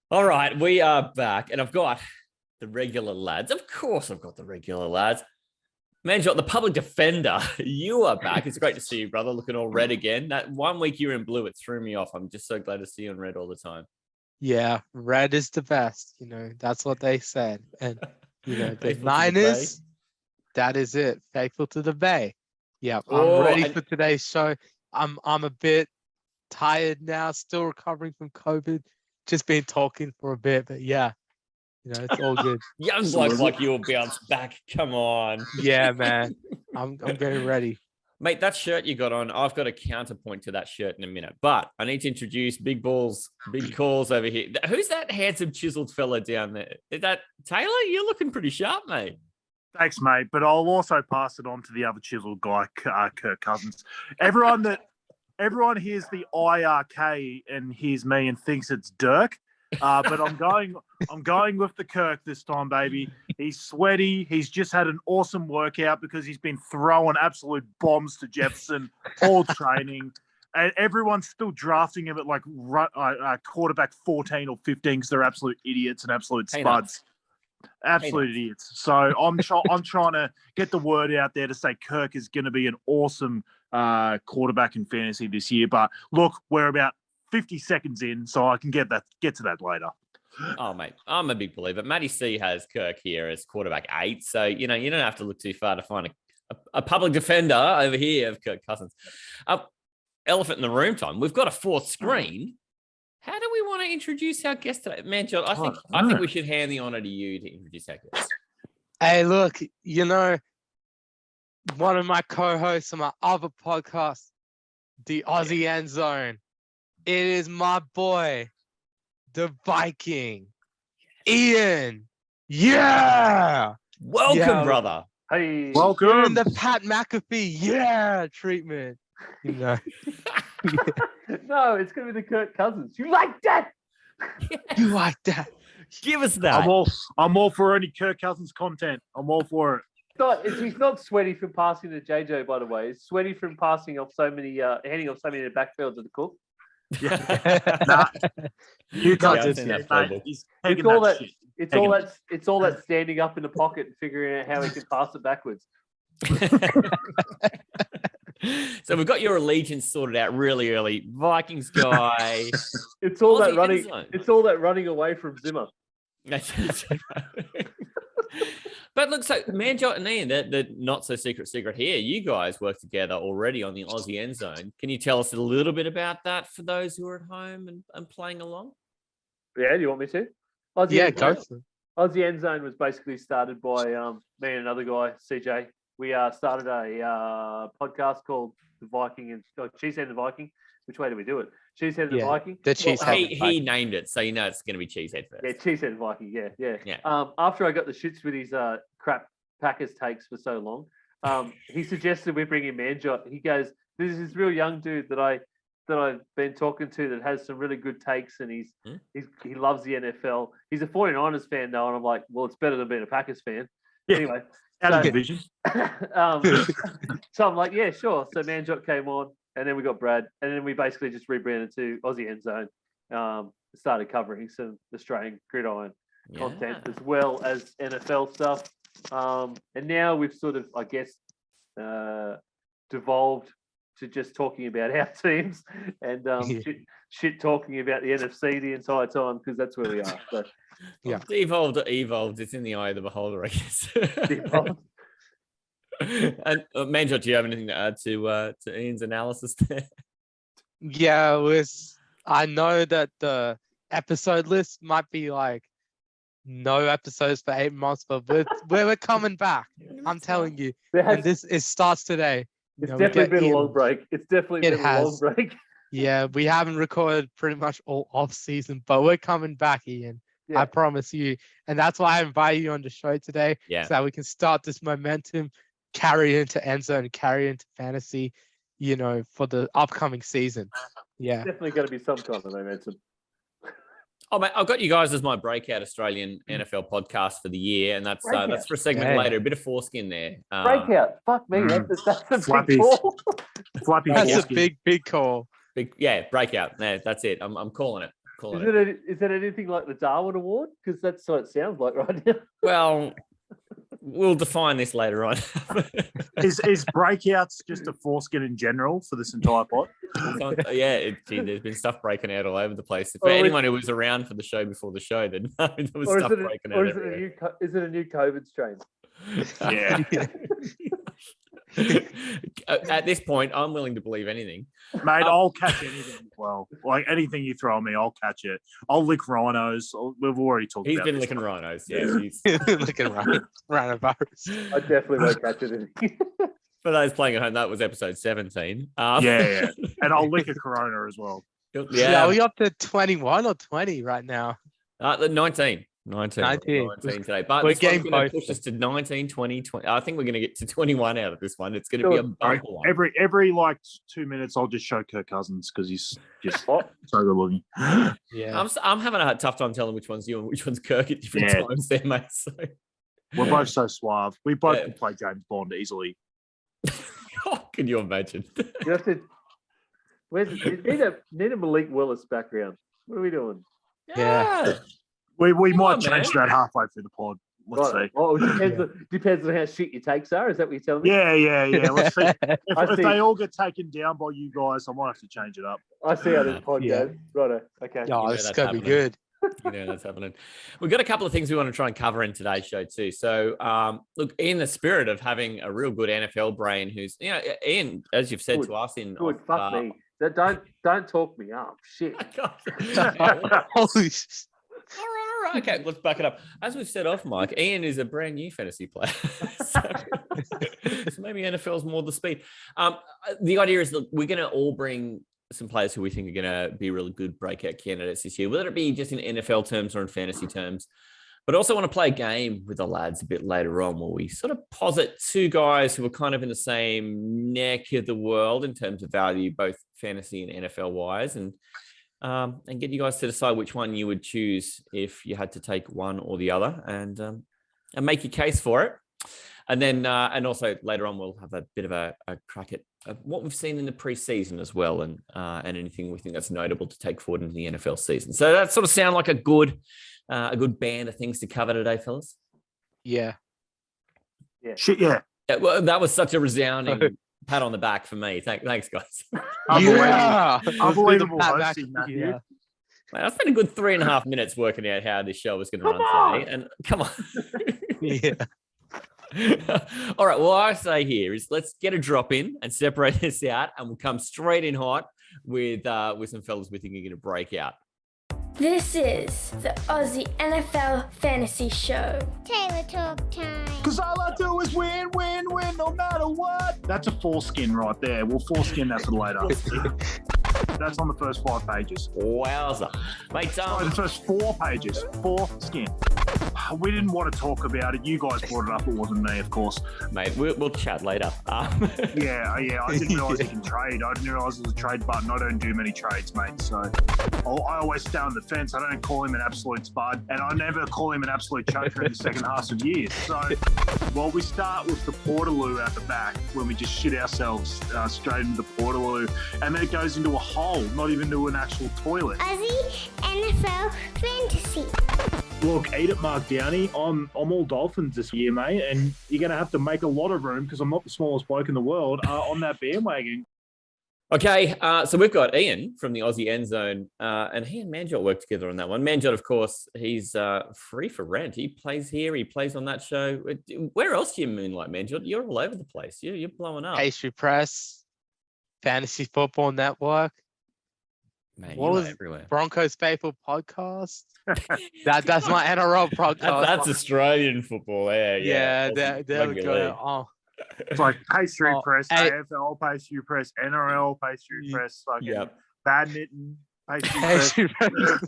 All right, we are back, and I've got the regular lads. Of course, I've got the regular lads. Manjot, the public defender, you are back. It's great to see you, brother, looking all red again. That 1 week you were in blue, it threw me off. I'm just so glad to see you in red all the time. Yeah, red is the best. That's what they said. And, the Faithful to the Niners, that is it. Faithful to the Bay. Yeah, I'm ready for today's show. I'm a bit tired now, still recovering from COVID. Just been talking for a bit, but yeah, it's all good. Young blokes like you will bounce back. Come on. Yeah, man. I'm getting ready. Mate, that shirt you got on, I've got a counterpoint to that shirt in a minute, but I need to introduce big balls, big calls over here. Who's that handsome chiseled fella down there? Is that Taylor? You're looking pretty sharp, mate. Thanks, mate. But I'll also pass it on to the other chiseled guy, Kirk Cousins. Everyone hears the IRK and hears me and thinks it's Dirk. But I'm going with the Kirk this time, baby. He's sweaty. He's just had an awesome workout because he's been throwing absolute bombs to Jefferson all training. And everyone's still drafting him at like quarterback 14 or 15 because they're absolute idiots and absolute spuds. Absolute idiots. So I'm trying to get the word out there to say Kirk is going to be an awesome quarterback in fantasy this year. But look, we're about 50 seconds in, so I can get to that later. Oh, mate, I'm a big believer. Matty C has Kirk here as quarterback 8, so you don't have to look too far to find a public defender over here of Kirk Cousins. Elephant in the room time. We've got a fourth screen. How do we want to introduce our guest today, Manjot? I think we should hand the honor to you to introduce our guest. Hey, look, one of my co-hosts on my other podcast, the Aussie Endzone. It is my boy, the Viking, Ian. Yeah. Welcome, brother. Hey, welcome. You're in the Pat McAfee, treatment. No, it's going to be the Kirk Cousins. You like that? You like that? Give us that. I'm all for any Kirk Cousins content. I'm all for it. He's not sweaty from passing to JJ, by the way. He's sweaty from passing off so many, handing off so many in the backfield to the cook. Yeah. Nah. You can't do that, mate. It's all that standing up in the pocket and figuring out how he can pass it backwards. So we've got your allegiance sorted out really early. Vikings guy. It's all that running. It's all that running away from Zimmer. But look, so Manjot and Ian, the not so secret here. You guys work together already on the Aussie Endzone. Can you tell us a little bit about that for those who are at home and playing along? Yeah, do you want me to? Go. Aussie Endzone was basically started by me and another guy, CJ. We started a podcast called The Viking and Cheesehead the Viking. Which way do we do it? Cheesehead the Viking. The Cheesehead. He named it, so it's going to be Cheesehead first. Yeah, Cheesehead the Viking. Yeah. After I got the shits with his crap Packers takes for so long, he suggested we bring in Manjot. He goes, "This is this real young dude that I've been talking to that has some really good takes, and he loves the NFL. He's a 49ers fan though, and I'm like, well, it's better than being a Packers fan. Yeah. Anyway." Out of division. So I'm like, yeah, sure. So Manjot came on, and then we got Brad, and then we basically just rebranded to Aussie Endzone. Started covering some Australian gridiron content as well as NFL stuff. And now we've sort of, I guess, devolved to just talking about our teams and shit talking about the NFC the entire time because that's where we are. So. Yeah, evolved. It's in the eye of the beholder, I guess. And Manjot, do you have anything to add to Ian's analysis there? Yeah, I know that the episode list might be like no episodes for 8 months, but we're coming back. I'm telling you, and it starts today. It's definitely been a long break. A long break. Yeah, we haven't recorded pretty much all off season, but we're coming back, Ian. Yeah. I promise you. And that's why I invited you on the show today. So that we can start this momentum, carry into Endzone, carry into fantasy, for the upcoming season. Yeah. Definitely going to be some kind of momentum. Oh, mate, I've got you guys as my breakout Australian NFL podcast for the year, and that's for a segment later. A bit of foreskin there. Breakout. Fuck me. That's a big call. That's a big call. Breakout. Yeah, that's it. I'm calling it. Call Is it. is it anything like the Darwin Award? Because that's what it sounds like right now. Well, we'll define this later on. Is breakouts just a foreskin in general for this entire pod? Yeah, there's been stuff breaking out all over the place. For Or anyone who was around for the show before the show, then there was Or stuff breaking out. or is is it a new COVID strain? Yeah. At this point, I'm willing to believe anything. Mate, I'll catch anything as well. Like anything you throw at me, I'll catch it. I'll lick rhinos. We've already talked He's about been this licking one. rhinos. Yeah, he's... Looking rhinovirus. I definitely won't catch it. For those playing at home, that was episode 17. Yeah. And I'll lick a corona as well. Yeah, are we up to 21 or 20 right now? 19 today. But We're this one's getting going to close. push us to 19, 20, 20. I think we're going to get to 21 out of this one. It's going to be a bumper one. Every like 2 minutes, I'll just show Kirk Cousins because he's just so good looking. Yeah. I'm having a tough time telling which one's you and which one's Kirk at different times there, mate. So we're both so suave. We both can play James Bond easily. Can you imagine? You have to. Need a Malik Willis background. What are we doing? Yeah. We might on, change that halfway through the pod. Let's see. Oh, it depends on how shit your takes are. Is that what you're telling me? Yeah. Let's see. If see. they all get taken down by you guys, I might have to change it up. I see how this pod Yeah. goes. Righto. Okay. Oh, that's it's going to be happening. good. You know that's happening. We've got a couple of things we want to try and cover in today's show too. So, look, in the spirit of having a real good NFL brain, who's Ian, as you've said Good. to us in Good. Fuck me. Don't talk me up. Shit. Holy sh- All right. Okay, let's back it up. As we've said off, Mike, Ian is a brand new fantasy player. so maybe NFL's more the speed. The idea is that we're going to all bring some players who we think are going to be really good breakout candidates this year, whether it be just in NFL terms or in fantasy terms. But I also want to play a game with the lads a bit later on where we sort of posit two guys who are kind of in the same neck of the world in terms of value, both fantasy and NFL wise, and get you guys to decide which one you would choose if you had to take one or the other, and make your case for it. And then, and also later on, we'll have a bit of a crack at what we've seen in the preseason as well, and anything we think that's notable to take forward into the NFL season. So that sort of sound like a good band of things to cover today, fellas. Yeah. Shit, yeah. Well, that was such a resounding pat on the back for me. Thanks, guys. Yeah. Unbelievable Pat back. hosting, Matthew. Yeah. Mate, I spent a good 3.5 minutes working out how this show was going to run today, and come on. Yeah. All right. Well, I say here is let's get a drop in and separate this out, and we'll come straight in hot with some fellas we think are going to break out. This is the Aussie NFL Fantasy Show. Taylor talk time. Because all I do is win, no matter what. That's a foreskin right there. We'll foreskin that for later. That's on the first 5 pages. Wowza. Mate, The first 4 pages. Foreskin. We didn't want to talk about it. You guys brought it up. It wasn't me, of course. mate, we'll chat later. Yeah. I didn't realise you can trade. I didn't realise it was a trade button. I don't do many trades, mate. So I always stay on the fence. I don't call him an absolute spud, and I never call him an absolute choker in the second half of years. So, well, we start with the Portaloo out the back when we just shit ourselves straight into the Portaloo, and then it goes into a hole, not even to an actual toilet. Aussie NFL Fantasy. Look, eat it, Mark Downey. I'm all Dolphins this year, mate, and you're going to have to make a lot of room because I'm not the smallest bloke in the world on that bandwagon. Okay, so we've got Ian from the Aussie Endzone, and he and Manjot work together on that one. Manjot, of course, he's free for rent. He plays here, he plays on that show. Where else do you moonlight, Manjot? You're all over the place. You're blowing up. Pastry Press, Fantasy Football Network, Mate, what you are was everywhere. Broncos Faithful Podcast. That's my NRL podcast. That's Australian football, yeah. Yeah, Aussie there we rugby go. league. Oh, It's like pastry press, hey. AFL pastry press, NRL pastry press, fucking Yep. badminton pastry press. Pastry Press.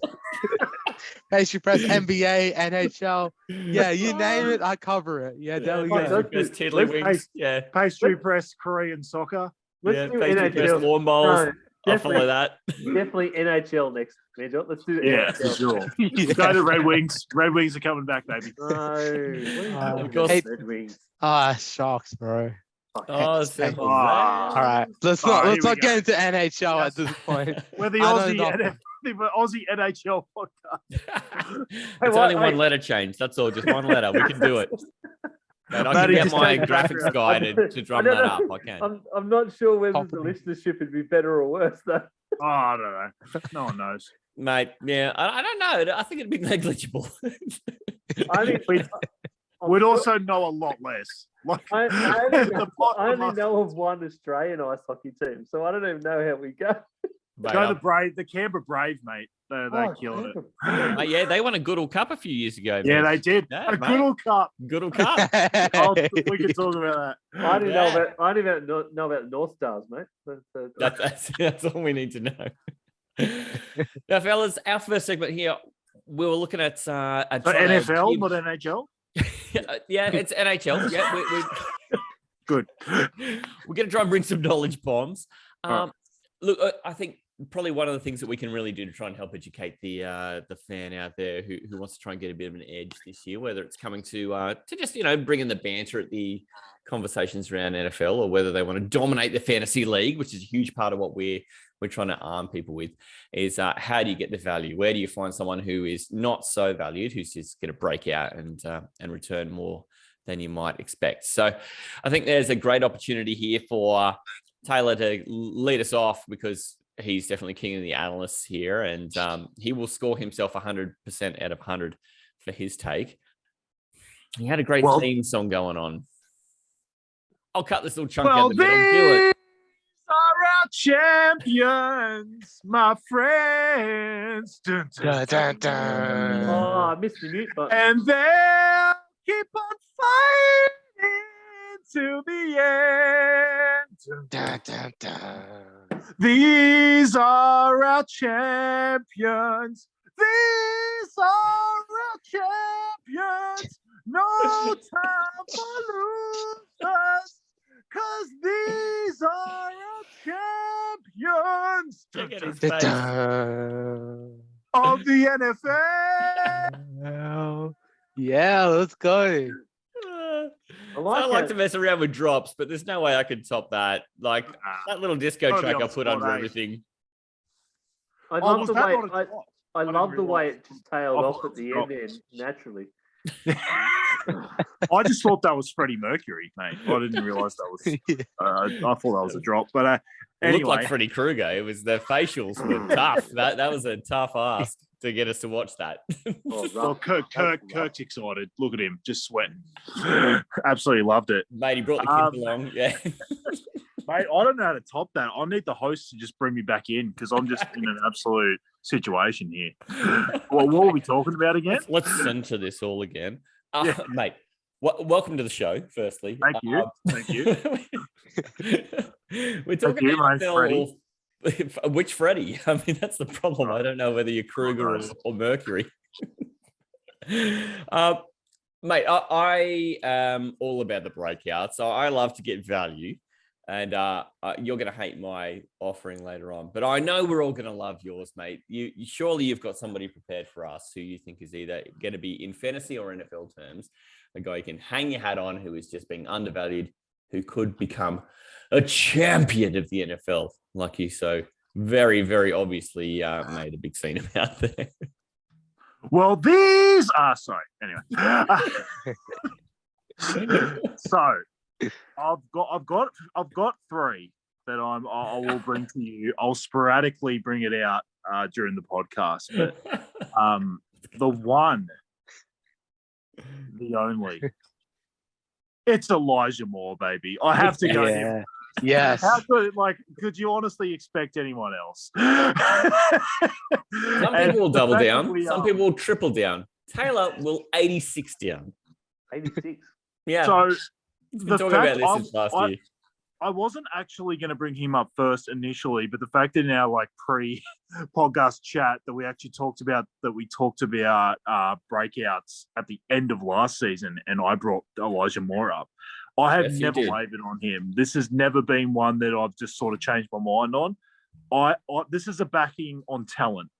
Pastry Press, NBA, NHL. Yeah, you name it, I cover it. Yeah, there we Pastry go. Press, tiddlywinks, Let's- yeah. Pastry press, Korean soccer. Let's do Pastry press, NHL. lawn bowls. No, I'll follow that. Definitely NHL next, Manjot. Let's do Yeah, for NHL. sure. Yeah. Go to Red Wings. Red Wings are coming back, baby. No, what are you Of doing course. with Red Wings? Sharks, bro. Oh, simple. Oh, All right, let's Oh, here not we get go. into NHL at this point. We're the I know Aussie, nothing. Aussie NHL podcast. It's what? only one letter change. That's all. Just one letter. We can do it. Mate, I can Matty, get just my take the graphics background. guy to drum I don't that know. up. I can. I'm not sure whether the Compliment. listenership would be better or worse though. Oh, I don't know. No one knows. Mate, yeah, I don't know. I think it'd be negligible. I mean, We'd also know a lot less. Like I only know of one Australian ice hockey team, so I don't even know how we go. Mate, Go the Canberra Brave, mate. They killed it. mate, yeah, they won a Goodall Cup a few years ago. Yeah, man. they did. Yeah, A mate. Goodall Cup. Goodall Cup. We could talk about that. I didn't Yeah. know about the North Stars, mate. That's all we need to know. Now, fellas, our first segment here, we were looking at So NFL, not NHL. Yeah, it's NHL. Yeah, we Good. we're going to try and bring some knowledge bombs. Look, I think probably one of the things that we can really do to try and help educate the fan out there who wants to try and get a bit of an edge this year, whether it's coming to just bring in the banter at the conversations around NFL, or whether they want to dominate the fantasy league, which is a huge part of what we're trying to arm people with, is how do you get the value? Where do you find someone who is not so valued, who's just going to break out and return more than you might expect? So I think there's a great opportunity here for Talor to lead us off, because he's definitely king of the analysts here, and he will score himself 100% out of 100 for his take. He had a great theme song going on. I'll cut this little chunk out the middle. Do it. Are our champions, my friends. Dun, dun, dun, dun. Oh, I missed the mute button. And they'll keep on fighting to the end. Dun, dun, dun. These are our champions. These are our champions. No time for losers, 'cause these are our champions. Check out his face. Of the NFL. Yeah, let's go. I like to mess around with drops, but there's no way I could top that. Like that little disco track I put under everything. I love the way I love the way it just tailed off at the end there, naturally. I just thought that was Freddie Mercury, mate. I didn't realize that was. I thought that was a drop, but It anyway. looked like Freddy Krueger. It was the facials were tough. That was a tough ask to get us to watch that. Well, Kirk's excited. Look at him, just sweating. Absolutely loved it, mate. He brought the kids along. Yeah, mate. I don't know how to top that. I need the host to just bring me back in, because I'm just in an absolute situation here. Well, what are we talking about again? Let's center this all again, Yeah. mate. Welcome to the show. Firstly, Thank you. Thank you. We're talking you, about mate, Freddie. Which Freddie? I mean, that's the problem. I don't know whether you're Kruger or Mercury. Mate, I am all about the breakout. So I love to get value. And you're going to hate my offering later on. But I know we're all going to love yours, mate. Surely you've got somebody prepared for us who you think is either going to be in fantasy or NFL terms, a guy you can hang your hat on, who is just being undervalued, who could become a champion of the NFL, like you so very, very obviously made a big scene about there. Well, these are sorry. Anyway, so I've got three that I will bring to you. I'll sporadically bring it out during the podcast, but the one, the only, it's Elijah Moore, baby. I have to go here. Yes. Could you honestly expect anyone else? Some people will double down. Some people will triple down. Talor will 86 down. 86. Yeah. So He's been talking about this since last year. I wasn't actually going to bring him up first initially, but the fact that in our pre-podcast chat that we talked about breakouts at the end of last season, and I brought Elijah Moore up. I have never wavered on him. This has never been one that I've just sort of changed my mind on. This is a backing on talent.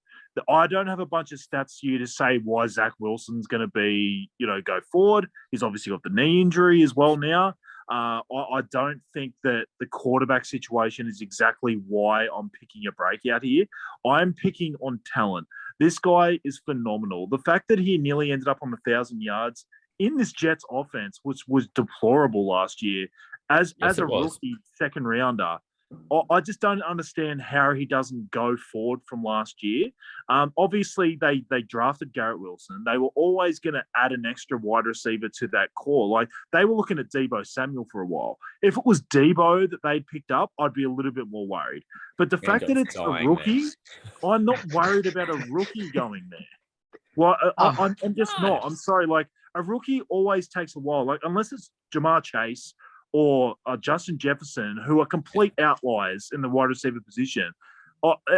I don't have a bunch of stats here to say why Zach Wilson's going to be, go forward. He's obviously got the knee injury as well now. I don't think that the quarterback situation is exactly why I'm picking a breakout here. I'm picking on talent. This guy is phenomenal. The fact that he nearly ended up on 1,000 yards in this Jets offense, which was deplorable last year, as a rookie second rounder, I just don't understand how he doesn't go forward from last year. Obviously, they drafted Garrett Wilson. They were always going to add an extra wide receiver to that core. Like, they were looking at Deebo Samuel for a while. If it was Deebo that they'd picked up, I'd be a little bit more worried. But the fact that it's a rookie, I'm not worried about a rookie going there. Well, I'm just not. I'm sorry. Like, a rookie always takes a while. Like, unless it's Jamar Chase or Justin Jefferson, who are complete outliers in the wide receiver position.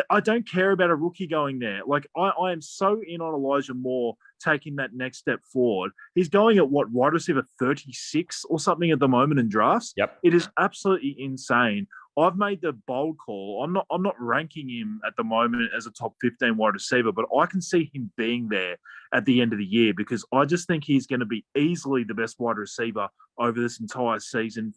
I don't care about a rookie going there. Like, I am so in on Elijah Moore taking that next step forward. He's going at wide receiver 36 or something at the moment in drafts. Yep. It is absolutely insane. I've made the bold call. I'm not ranking him at the moment as a top 15 wide receiver, but I can see him being there at the end of the year because I just think he's going to be easily the best wide receiver over this entire season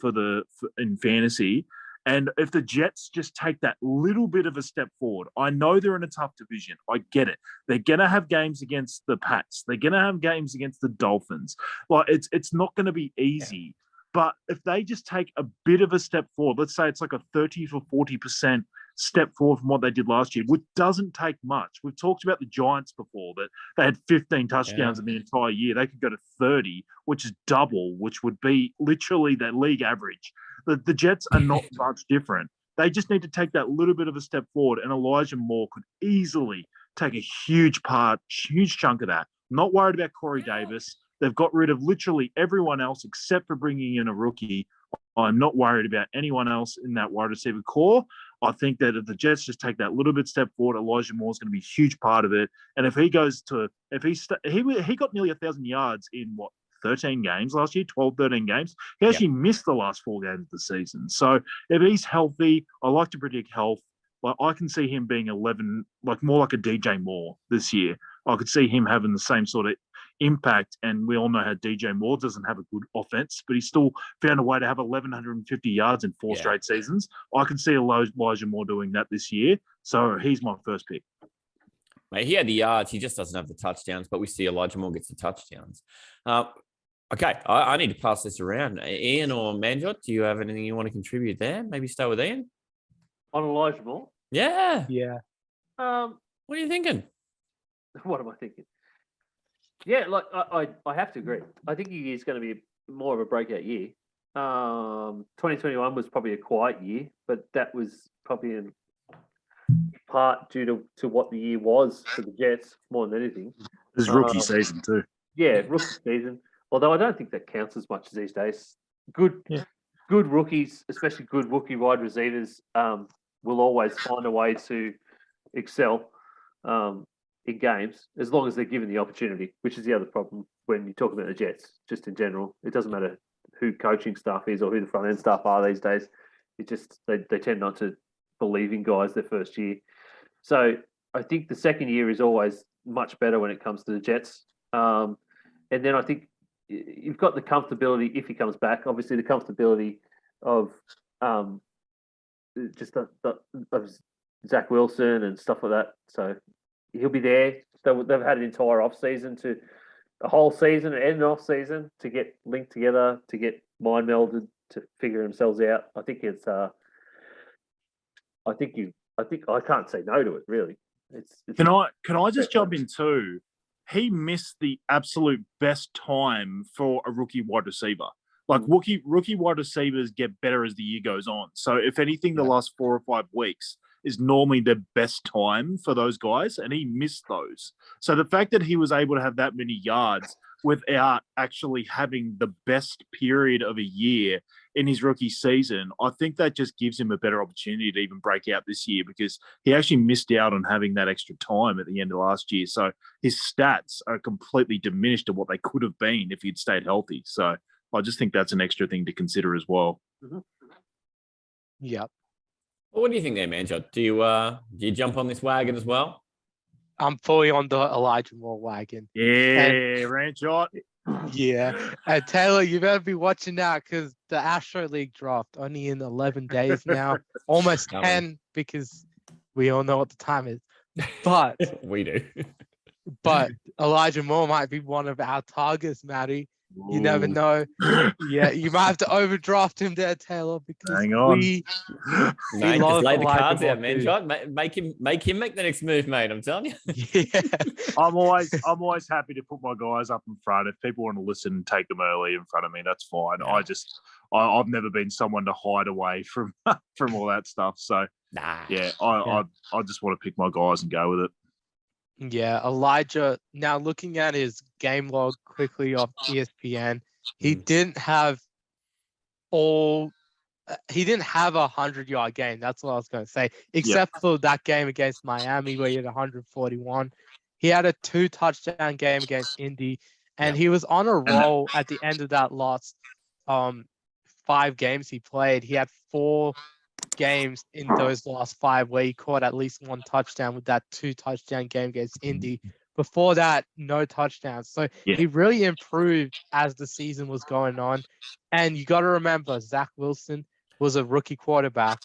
in fantasy. And if the Jets just take that little bit of a step forward, I know they're in a tough division. I get it. They're going to have games against the Pats. They're going to have games against the Dolphins. Like, it's not going to be easy. But if they just take a bit of a step forward, let's say it's like a 30 to 40% step forward from what they did last year, which doesn't take much. We've talked about the Giants before, that they had 15 touchdowns in the entire year. They could go to 30, which is double, which would be literally their league average. The Jets are not much different. They just need to take that little bit of a step forward, and Elijah Moore could easily take a huge chunk of that. Not worried about Corey Davis. They've got rid of literally everyone else except for bringing in a rookie. I'm not worried about anyone else in that wide receiver core. I think that if the Jets just take that little bit step forward, Elijah Moore is going to be a huge part of it. And if he goes to, he got nearly 1,000 yards in 13 games last year, 12, 13 games. He actually missed the last 4 games of the season. So if he's healthy, I like to predict health. Like, I can see him being 11, like more like a DJ Moore this year. I could see him having the same sort of impact, and we all know how DJ Moore doesn't have a good offense, but he still found a way to have 1,150 yards in 4 straight seasons. I can see Elijah Moore doing that this year, so he's my first pick. Mate, he had the yards, he just doesn't have the touchdowns, but we see Elijah Moore gets the touchdowns. Okay, I need to pass this around. Ian or Manjot, do you have anything you want to contribute there? Maybe start with Ian. On Elijah Moore? Yeah. What are you thinking? What am I thinking? Yeah, like I have to agree. I think he is going to be more of a breakout year. 2021 was probably a quiet year, but that was probably in part due to what the year was for the Jets more than anything. It was rookie season too. Yeah, rookie season. Although I don't think that counts as much these days. Good rookies, especially good rookie wide receivers, will always find a way to excel in games as long as they're given the opportunity, which is the other problem when you talk about the Jets, just in general. It doesn't matter who coaching staff is or who the front end staff are these days. It just they tend not to believe in guys their first year. So I think the second year is always much better when it comes to the Jets. And then I think you've got the comfortability if he comes back. Obviously, the comfortability of just of Zach Wilson and stuff like that. So he'll be there. They've had an entire off season a whole season and an off season to get linked together, to get mind melded, to figure themselves out. I think it's. I think I can't say no to it. Really, it's Can I just jump in too? He missed the absolute best time for a rookie wide receiver. Like, rookie wide receivers get better as the year goes on. So if anything, the last 4 or 5 weeks is normally the best time for those guys, and he missed those. So the fact that he was able to have that many yards without actually having the best period of a year in his rookie season, I think that just gives him a better opportunity to even break out this year, because he actually missed out on having that extra time at the end of last year. So his stats are completely diminished to what they could have been if he'd stayed healthy. So I just think that's an extra thing to consider as well. Mm-hmm. Yep. Well, what do you think there, Manjot? Do you jump on this wagon as well? I'm fully on the Elijah Moore wagon. Yeah, Manjot. Yeah. And Taylor, you better be watching out because the Astro League draft only in 11 days now, almost Coming. 10 because we all know what the time is. But We do. Elijah Moore might be one of our targets, Matty. You never know. Yeah, you might have to overdraft him there, Taylor, because Hang on. Mate, just love lay the Elijah cards out, Moore man. too. John. Make him make the next move, mate. I'm telling you. Yeah. I'm always happy to put my guys up in front. If people want to listen and take them early in front of me, that's fine. Yeah. I've never been someone to hide away from from all that stuff. So Nah. yeah, I just want to pick my guys and go with it. Yeah, Elijah. Now looking at his game log quickly off ESPN, he didn't have a 100-yard game. That's what I was going to say, except for that game against Miami where he had 141. He had a 2-touchdown game against Indy, and he was on a roll at the end of that last 5 games he played. He had 4 games in those last 5 where he caught at least 1 touchdown with that 2-touchdown game against Indy. Before that, no touchdowns. So he really improved as the season was going on. And you got to remember, Zach Wilson was a rookie quarterback.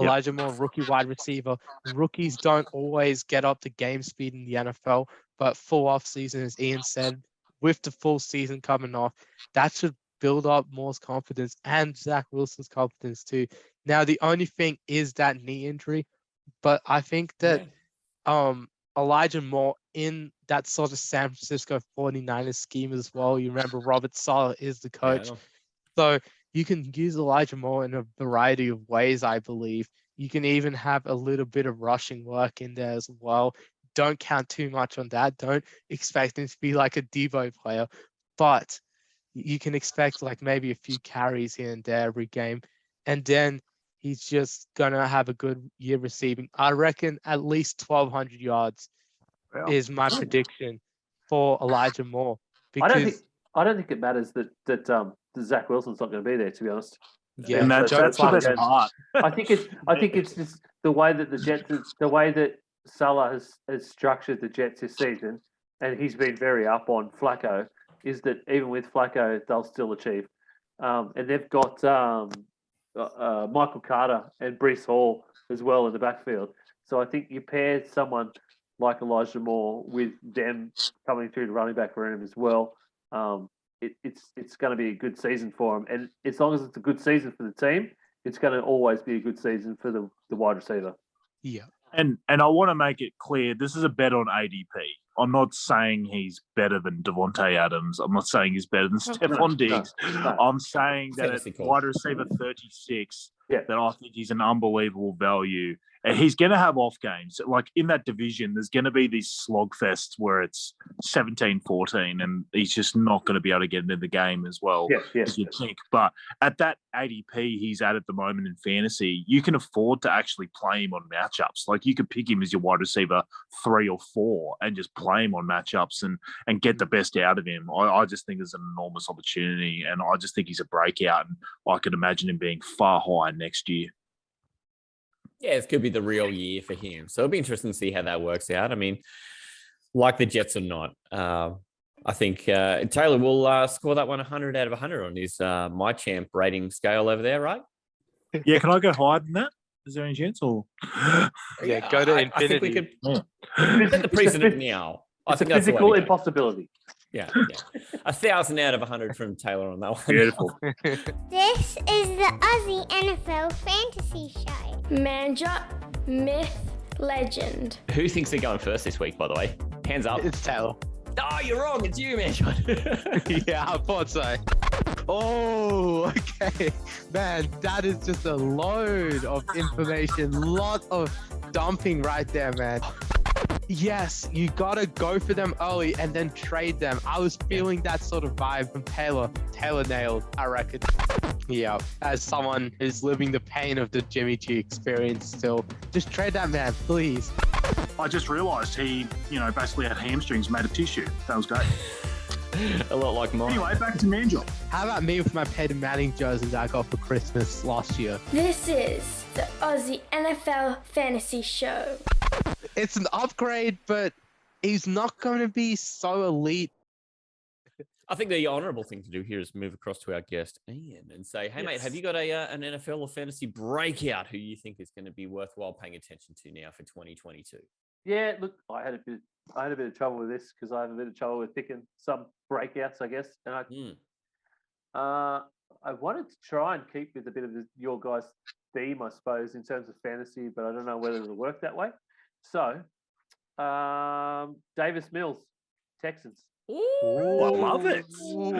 Elijah Moore, rookie wide receiver. Rookies don't always get up to game speed in the NFL, but full off season, as Ian said, with the full season coming off, that should build up Moore's confidence and Zach Wilson's confidence too. Now, the only thing is that knee injury, but I think that Elijah Moore in that sort of San Francisco 49ers scheme as well. You remember Robert Saleh is the coach. So you can use Elijah Moore in a variety of ways, I believe. You can even have a little bit of rushing work in there as well. Don't count too much on that. Don't expect him to be like a Debo player, but you can expect like maybe a few carries here and there every game. And then he's just going to have a good year receiving. I reckon at least 1,200 yards is my prediction for Elijah Moore. Because I don't think it matters that Zach Wilson's not going to be there, to be honest. Yeah, and that's the best part. I think it's just the way that Salah has structured the Jets this season, and he's been very up on Flacco, is that even with Flacco, they'll still achieve. And they've got Michael Carter and Breece Hall as well in the backfield. So I think you pair someone like Elijah Moore with them coming through the running back room as well. It's going to be a good season for him. And as long as it's a good season for the team, it's going to always be a good season for the wide receiver. Yeah. And I want to make it clear, this is a bet on ADP. I'm not saying he's better than Devontae Adams. I'm not saying he's better than Stephon Diggs. No. I'm saying that at wide receiver 36, that I think he's an unbelievable value. And he's going to have off games. Like in that division, there's going to be these slogfests where it's 17-14 and he's just not going to be able to get into the game as well as you'd think. But at that ADP he's at the moment in fantasy, you can afford to actually play him on matchups. Like you could pick him as your wide receiver 3 or 4 and just play him on matchups and get the best out of him. I just think there's an enormous opportunity and I just think he's a breakout and I could imagine him being far higher next year. Yeah, this could be the real year for him. So it'll be interesting to see how that works out. I mean, like the Jets or not, I think Taylor will score that one 100 out of 100 on his My Champ rating scale over there, right? Yeah, can I go higher than that? Is there any chance? Or yeah, go to infinity. I think we could set the precedent now. It's a physical impossibility. Yeah. 1,000 out of 100 from Taylor on that one. Beautiful. This is the Aussie NFL Fantasy Show. Manjot, myth, legend. Who thinks they're going first this week, by the way? Hands up. It's Taylor. Oh, you're wrong. It's you, Manjot. Yeah, I thought so. Oh, okay. Man, that is just a load of information. Lot of dumping right there, man. Yes, you gotta go for them early and then trade them. I was feeling that sort of vibe from Taylor. Taylor nailed, I reckon. Yeah, as someone who's living the pain of the Jimmy G experience still, just trade that man, please. I just realised he, basically had hamstrings made of tissue. That was great. A lot like mine. Anyway, back to Manjot. How about me with my Peyton Manning jersey that I got for Christmas last year? This is the Aussie NFL Fantasy Show. It's an upgrade, but he's not going to be so elite. I think the honourable thing to do here is move across to our guest Ian and say, "Hey, mate, have you got an NFL or fantasy breakout who you think is going to be worthwhile paying attention to now for 2022?" Yeah, look, I had a bit of trouble with this because I have a bit of trouble with picking some breakouts, I guess, and I wanted to try and keep with a bit of your guys' theme, I suppose, in terms of fantasy, but I don't know whether it'll work that way. So, Davis Mills, Texans. Ooh, I love it. Ooh,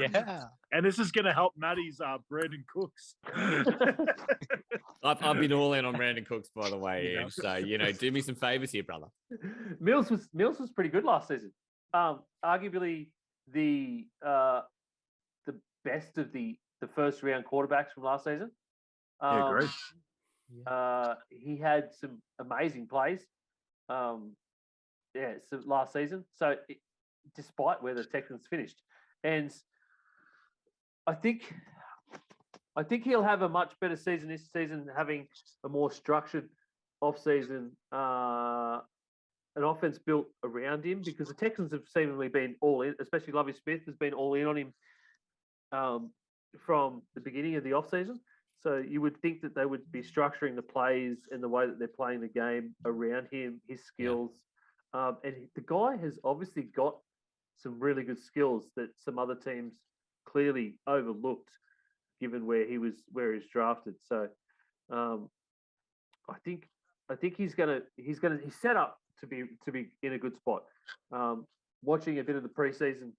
yeah. And this is going to help Matty's Brandon Cooks. I've been all in on Brandon Cooks, by the way, Yeah. Ian. So, do me some favors here, brother. Mills was pretty good last season. Arguably the best of the first round quarterbacks from last season. Yeah, great. He had some amazing plays. Last season. So despite where the Texans finished, and I think he'll have a much better season this season, having a more structured off-season, an offense built around him, because the Texans have seemingly been all in, especially Lovie Smith has been all in on him from the beginning of the off-season. So you would think that they would be structuring the plays and the way that they're playing the game around him, his skills. And the guy has obviously got some really good skills that some other teams clearly overlooked, given where he's drafted. So I think he's set up to be in a good spot. Watching a bit of the preseason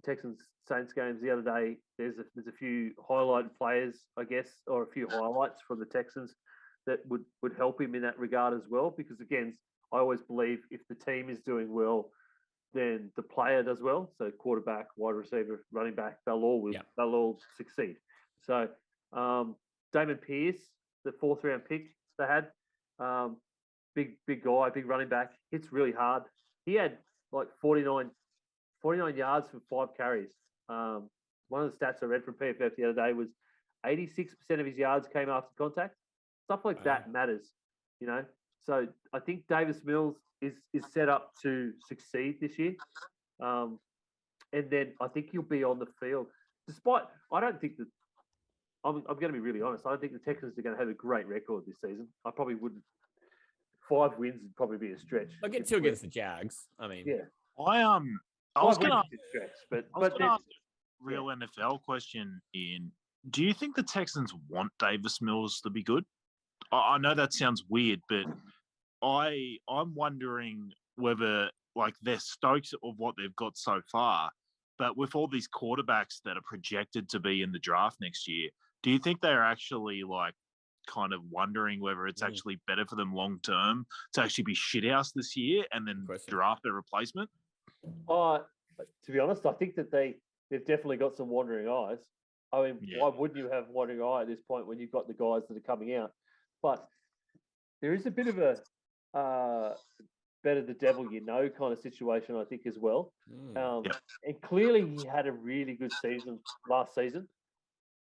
Texans Saints games the other day, there's a few highlighted players, I guess, or a few highlights from the Texans that would help him in that regard as well. Because again, I always believe if the team is doing well, then the player does well. So quarterback, wide receiver, running back, they'll all succeed. So Damon Pierce, the 4th round pick they had, big guy, big running back, hits really hard. He had like 49 yards for 5 carries. One of the stats I read from PFF the other day was 86% of his yards came after contact. Stuff like that matters, So I think Davis Mills is set up to succeed this year. And then I think he'll be on the field. I don't think that, I'm going to be really honest, I don't think the Texans are going to have a great record this season. I probably wouldn't. 5 wins would probably be a stretch. I'll get 2 against the Jags. I mean, yeah. I was going to ask a real NFL question, Ian. Do you think the Texans want Davis Mills to be good? I know that sounds weird, but I'm wondering whether they're stoked of what they've got so far, but with all these quarterbacks that are projected to be in the draft next year, do you think they're actually kind of wondering whether it's actually better for them long term to actually be shithouse this year and then draft a replacement? To be honest, I think that they've definitely got some wandering eyes. I mean, why wouldn't you have wandering eye at this point when you've got the guys that are coming out? But there is a bit of a better the devil you know kind of situation, I think, as well. And clearly he had a really good season last season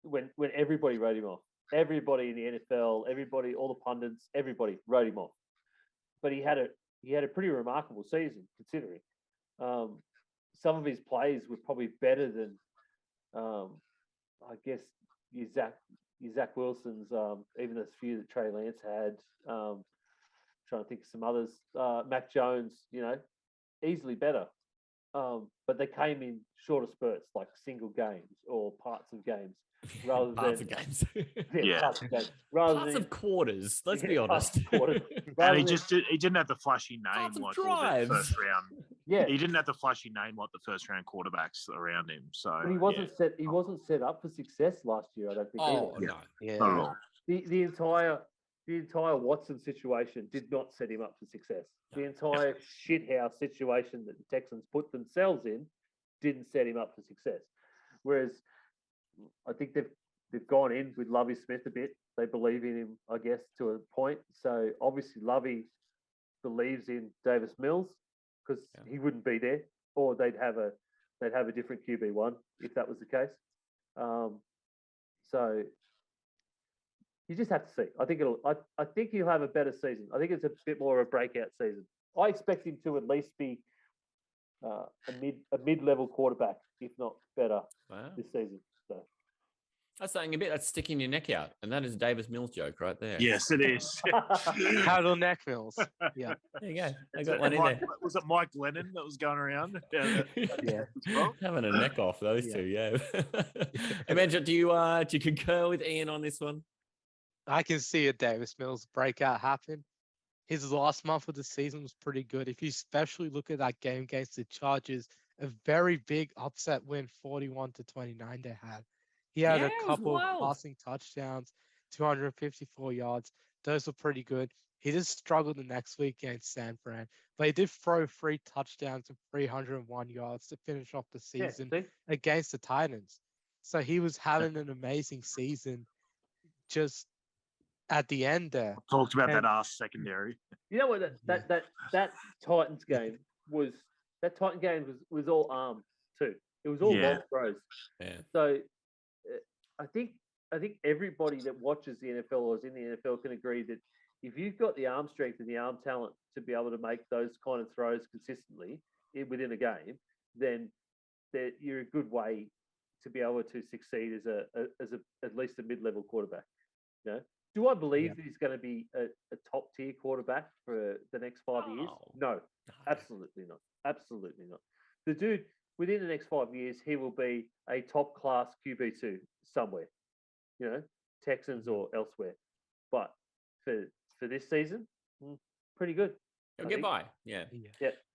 when everybody wrote him off. Everybody in the NFL, everybody, all the pundits, everybody wrote him off. But he had a pretty remarkable season, considering. Some of his plays were probably better than, I guess, your Zach Wilson's, even those few that Trey Lance had. Trying to think of some others. Mac Jones, easily better. But they came in shorter spurts, like single games or parts of games, rather parts than of games. parts of games, parts of quarters. Let's be honest. And he didn't have the flashy name like all the first round. Yeah, he didn't have the flashy name like the first round quarterbacks around him. So but he wasn't set. He wasn't set up for success last year. I don't think. Either. No. Yeah. Not at all. The entire Watson situation did not set him up for success. The entire shithouse situation that the Texans put themselves in didn't set him up for success. Whereas I think they've gone in with Lovie Smith a bit. They believe in him, I guess, to a point. So obviously Lovie believes in Davis Mills because he wouldn't be there, or they'd have a different QB1 if that was the case. So you just have to see. I think he'll have a better season. I think it's a bit more of a breakout season. I expect him to at least be a mid-level quarterback, if not better, this season. So that's saying a bit. That's sticking your neck out, and that is a Davis Mills joke right there. Yes, it is. Paddle neck mills. Yeah. There you go. I got one in there. Was it Mike Lennon that was going around? Yeah. Having a neck off those two. Yeah. Hey, Manjot, do you concur with Ian on this one? I can see a Davis Mills breakout happen. His last month of the season was pretty good. If you especially look at that game against the Chargers, a very big upset win, 41-29 they had. He had a couple of passing touchdowns, 254 yards. Those were pretty good. He just struggled the next week against San Fran, but he did throw 3 touchdowns and 301 yards to finish off the season against the Titans. So he was having an amazing season just at the end there. Talked about that ass secondary. You know what? That Titans game was all armed too. It was all long throws. Yeah. So I think everybody that watches the NFL or is in the NFL can agree that if you've got the arm strength and the arm talent to be able to make those kind of throws consistently within a game, then you're a good way to be able to succeed as at least a mid-level quarterback. You know? Do I believe that he's going to be a top-tier quarterback for the next 5 years? No, absolutely not. Absolutely not. The dude, within the next 5 years, he will be a top-class QB2 somewhere, you know, Texans or elsewhere. But for this season, pretty good. He'll get by, yeah.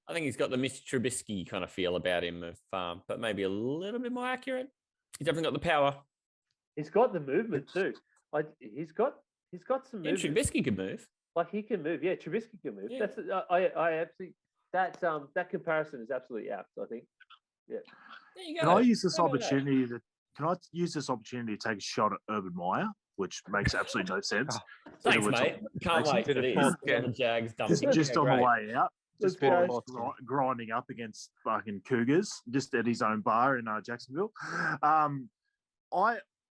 I think he's got the Mr. Trubisky kind of feel about him, but maybe a little bit more accurate. He's definitely got the power. He's got the movement too. He's got some movement. And Trubisky can move. Like he can move. Yeah, Trubisky can move. Yeah. That's I absolutely that comparison is absolutely apt. I think. Yeah. There you go. Can I use this opportunity to take a shot at Urban Meyer, which makes absolutely no sense? Thanks, mate. Can't wait for this. The Jags just on the way out. Just grinding up against fucking Cougars, just at his own bar in Jacksonville.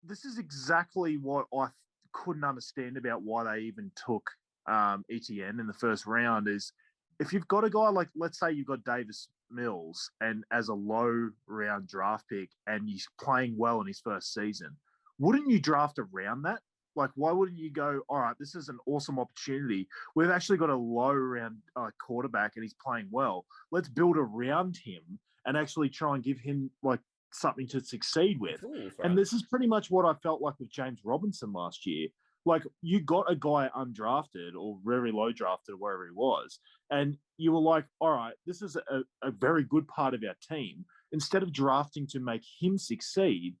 This is exactly what I couldn't understand about why they even took ETN in the first round. Is if you've got a guy like, let's say you've got Davis Mills and as a low round draft pick and he's playing well in his first season, wouldn't you draft around that? Like, why wouldn't you go, all right, this is an awesome opportunity. We've actually got a low round quarterback and he's playing well. Let's build around him and actually try and give him like something to succeed with. And this is pretty much what I felt like with James Robinson last year. Like, you got a guy undrafted or very low drafted, wherever he was, and you were like, all right, this is a very good part of our team. Instead of drafting to make him succeed,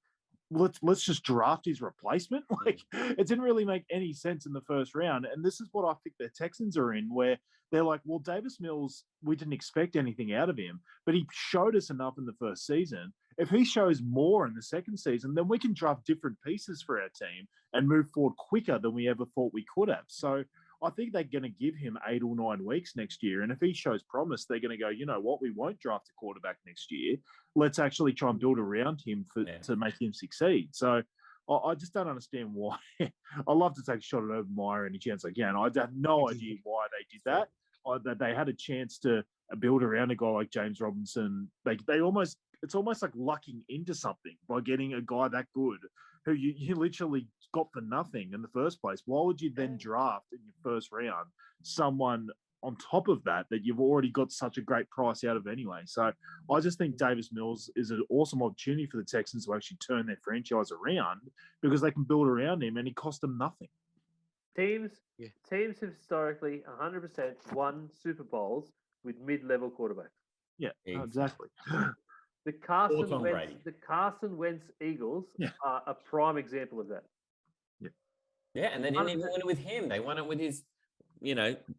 let's just draft his replacement. Like, it didn't really make any sense in the first round. And this is what I think the Texans are in, where they're like, well, Davis Mills, we didn't expect anything out of him, but he showed us enough in the first season. If he shows more in the second season, then we can draft different pieces for our team and move forward quicker than we ever thought we could have. So I think they're going to give him 8 or 9 weeks next year. And if he shows promise, they're going to go, you know what, we won't draft a quarterback next year. Let's actually try and build around him to make him succeed. So I just don't understand why. I love to take a shot at Urban Meyer any chance I can. I have no idea why they did that. They had a chance to build around a guy like James Robinson. It's almost like lucking into something by getting a guy that good who you literally got for nothing in the first place. Why would you then draft in your first round someone on top of that you've already got such a great price out of anyway? So I just think Davis Mills is an awesome opportunity for the Texans to actually turn their franchise around because they can build around him and he cost them nothing. Teams have historically 100% won Super Bowls with mid-level quarterbacks. Yeah, exactly. The Carson Wentz Eagles are a prime example of that. Yeah, and they didn't even win it with him. They won it with his,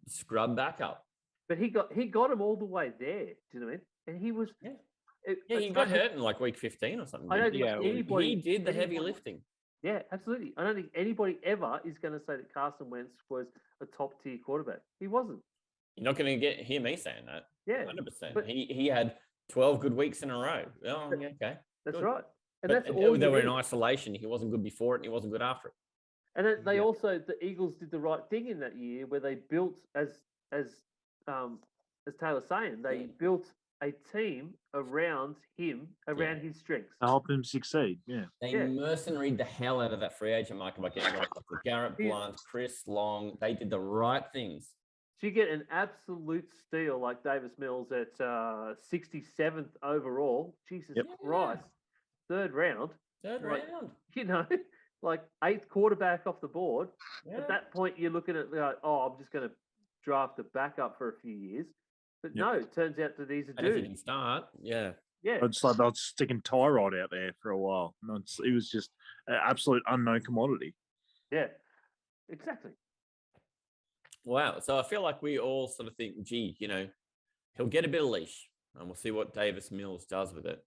scrub backup. But he got him all the way there. Do you know what I mean? And he was. He got hurt in like week 15 or something. I don't think he did the heavy lifting. Yeah, absolutely. I don't think anybody ever is going to say that Carson Wentz was a top tier quarterback. He wasn't. You're not going to hear me saying that. Yeah, 100%. But he had 12 good weeks in a row. Oh, okay. That's good. right. And but that's all they were in isolation. He wasn't good before it, and he wasn't good after it. And then they also, the Eagles did the right thing in that year where they built, as Taylor's saying, they built a team around him, around his strengths. To help him succeed. Yeah. They Yeah. mercenaried the hell out of that free agent market by getting guys like Garrett Blunt, Chris Long. They did the right things. So you get an absolute steal like Davis Mills at 67th overall. Jesus Christ. Third round. Third round. You know, like 8th quarterback off the board. Yeah. At that point, you're looking at, like, I'm just going to draft a backup for a few years. But no, it turns out that he's a And if you dude. can start, yeah. It's like they were sticking Tyrod out there for a while. No, he was just an absolute unknown commodity. Yeah, exactly. Wow. So I feel like we all sort of think, gee, you know, he'll get a bit of leash, and we'll see what Davis Mills does with it.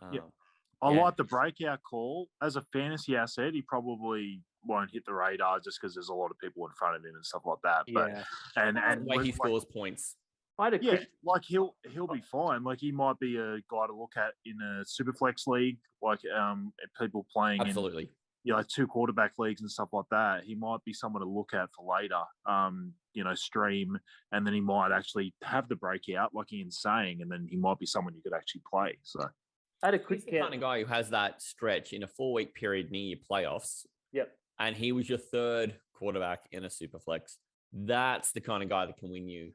I like the breakout call. As a fantasy asset, he probably won't hit the radar just because there's a lot of people in front of him and stuff like that. But and the way he scores points. Like he'll be fine. Like he might be a guy to look at in a superflex league, like people playing Absolutely. in like 2 quarterback leagues and stuff like that. He might be someone to look at for later. Stream, and then he might actually have the breakout, like Ian's saying, and then he might be someone you could actually play. So I had a quick He's the kind of guy who has that stretch in a 4-week period near your playoffs. Yep. And he was your 3rd quarterback in a superflex. That's the kind of guy that can win you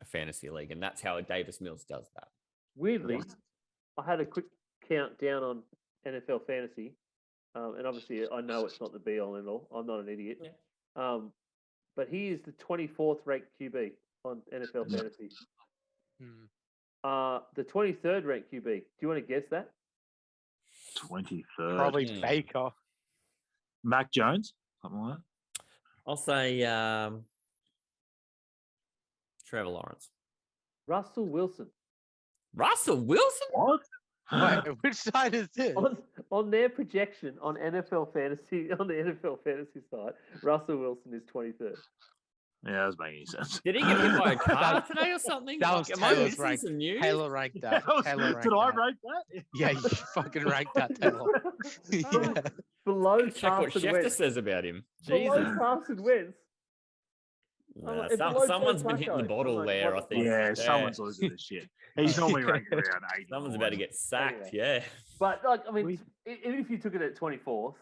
a fantasy league, and that's how Davis Mills does that. Weirdly, I had a quick countdown on NFL fantasy, and obviously I know it's not the be all and all. I'm not an idiot. Yeah. But he is the 24th ranked QB on NFL fantasy. The 23rd ranked QB. Do you want to guess that? 23rd, Probably Baker. Mac Jones, something like that. I'll say Trevor Lawrence. Russell Wilson. Russell Wilson? What? Wait, which side is this? On their projection on NFL fantasy, on the NFL fantasy side, Russell Wilson is 23rd. Yeah, that doesn't make any sense. Did he get hit by a car today or something? That was Am I Taylor's missing rank. some news? Taylor ranked that. Taylor ranked Did I that. rank that? Yeah, you fucking ranked that, Taylor. Yeah. Below Check what Carson Schefter Wentz. says about him. Below Jesus. Carson Wentz. Nah, it's below someone's Joe been hitting the Flacco. bottle I'm like, there, I what the think. Yeah, someone's losing this shit. He's normally ranked around 80. Someone's about to get sacked, yeah. But like, I mean, even if you took it at 24th,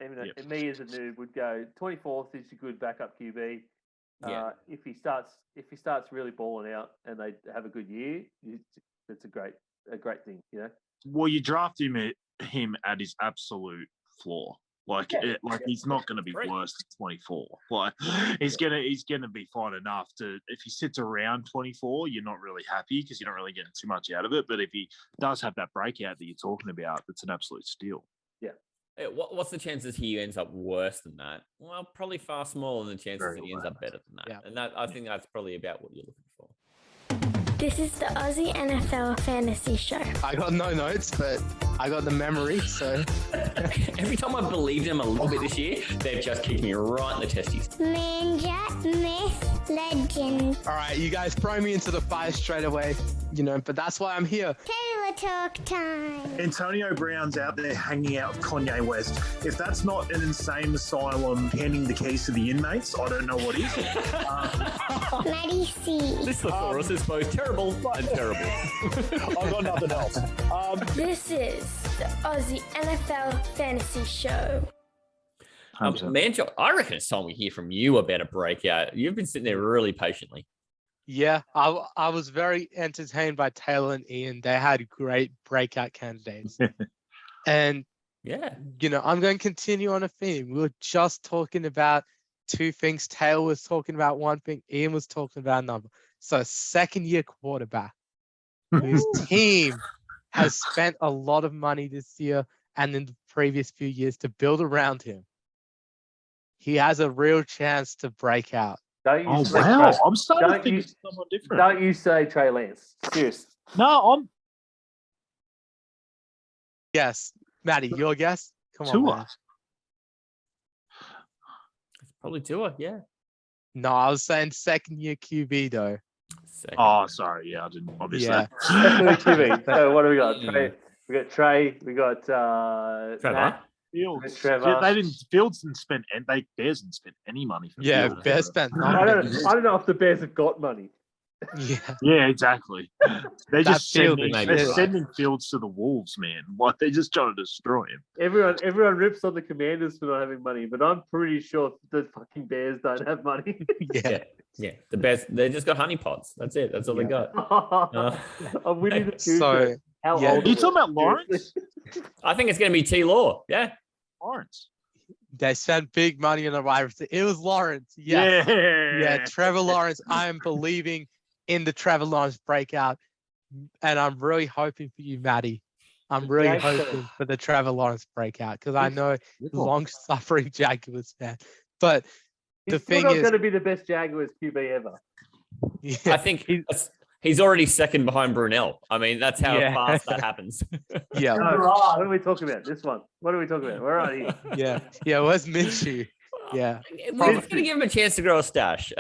even me as a noob would go 24th is a good backup QB. If he starts really balling out and they have a good year, it's a great thing, you know. Well, you draft him at his absolute floor. He's not going to be worse than 24. Like he's gonna be fine enough to. If he sits around 24, you're not really happy because you're not really getting too much out of it. But if he does have that breakout that you're talking about, it's an absolute steal. Yeah. What's the chances he ends up worse than that? Well, probably far smaller than the chances Very that he ends low. up better than that. Yeah. And that I think that's probably about what you're looking for. This is the Aussie NFL Fantasy Show. I got no notes, but I got the memory, so. Every time I've believed him a little bit this year, they've just kicked me right in the testes. Manjot, myth, legend. All right, you guys throw me into the fire straight away, but that's why I'm here. Taylor talk time. Antonio Brown's out there hanging out with Kanye West. If that's not an insane asylum handing the keys to the inmates, I don't know what is. Maddie C. This thesaurus is both terrible and terrible. I've got nothing else. This is the Aussie NFL Fantasy Show. Manjot, I reckon it's time we hear from you about a breakout. You've been sitting there really patiently. Yeah, I was very entertained by Taylor and Ian. They had great breakout candidates. And, I'm going to continue on a theme. We were just talking about 2 things. Taylor was talking about 1 thing. Ian was talking about another. So 2nd-year quarterback whose team has spent a lot of money this year and in the previous few years to build around him. He has a real chance to break out. I'm starting to think it's someone different. Don't you say Trey Lance. Serious. No, Yes. Matty, your guess? Come on, Tua. man. It's probably Tua, yeah. No, I was saying 2nd-year QB, though. Oh, sorry. Yeah, I didn't. Obviously. Yeah. QB. So what do we got? Trey. We got Trey. We got Trevor. Matt. Fields. Trevor. Fields didn't spend, and Bears didn't spend any money for Yeah, Fields. Bears spent I nothing. don't know if the Bears have got money. Yeah, exactly. They're That just field sending, is they're right. sending Fields to the Wolves, man. Like they're just trying to destroy him. Everyone rips on the Commanders for not having money, but I'm pretty sure the fucking Bears don't have money. Yeah. The best. They just got honeypots. That's it. That's all they got. I'm Winnie the Pooh. So How yeah, old Are you are talking we? about Lawrence? I think it's going to be T. Law. Yeah. Lawrence. they spent big money on the wide receiver. It was Lawrence. Yes. Yeah. Yeah, Trevor Lawrence. I am believing in the Trevor Lawrence breakout, and I'm really hoping for you, Matty. I'm really Jags fan. hoping for the Trevor Lawrence breakout because I know Cool. long-suffering Jaguars fan. But He's the still thing not is, going to be the best Jaguars QB ever. yeah, I think he's already second behind Brunel. I mean, that's how Yeah. fast that happens. yeah, No, what are we talking about? This one. What are we talking about? Where are you? yeah. Where's Minshew? Yeah. We're just going to give him a chance to grow a stash.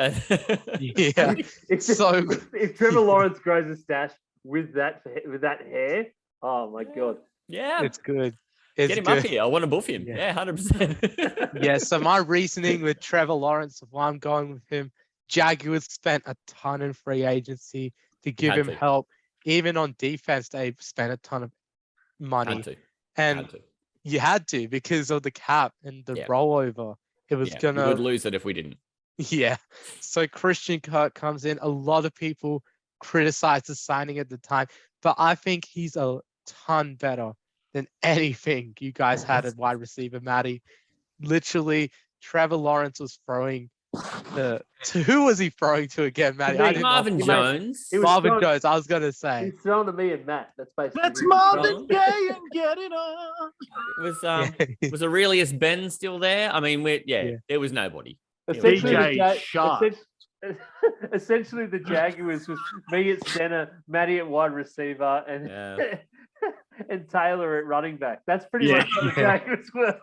Yeah. So So if Trevor Lawrence grows a stash with that hair, oh my god. Yeah. it's good. It's Get him good. up here. I want to buff him. Yeah. Yeah, 100%. Yeah. So my reasoning with Trevor Lawrence, why I'm going with him, Jaguars spent a ton in free agency to give Had him to. help. Even on defense, they spent a ton of money, Had to. and Had to. you had to because of the cap and the Yeah. rollover. It was Yeah, we gonna, would lose it if we didn't. yeah. So Christian Kirk comes in. A lot of people criticized the signing at the time, but I think he's a ton better than anything you guys had at wide receiver, Matty. Literally, Trevor Lawrence was throwing to who was he throwing to again, Matty? I didn't know. Marvin He Jones. It was Marvin throwing- Jones. I was gonna say. He's throwing to me and Matt. That's basically. That's what he's Marvin throwing. Gaye and get it on. Was Aurelius Ben still there? I mean, Yeah. there was nobody. Essentially, DJ Shark. essentially, the Jaguars was me at center, Matty at wide receiver, and Yeah. and Taylor at running back. That's pretty Yeah. much what the Jaguars were.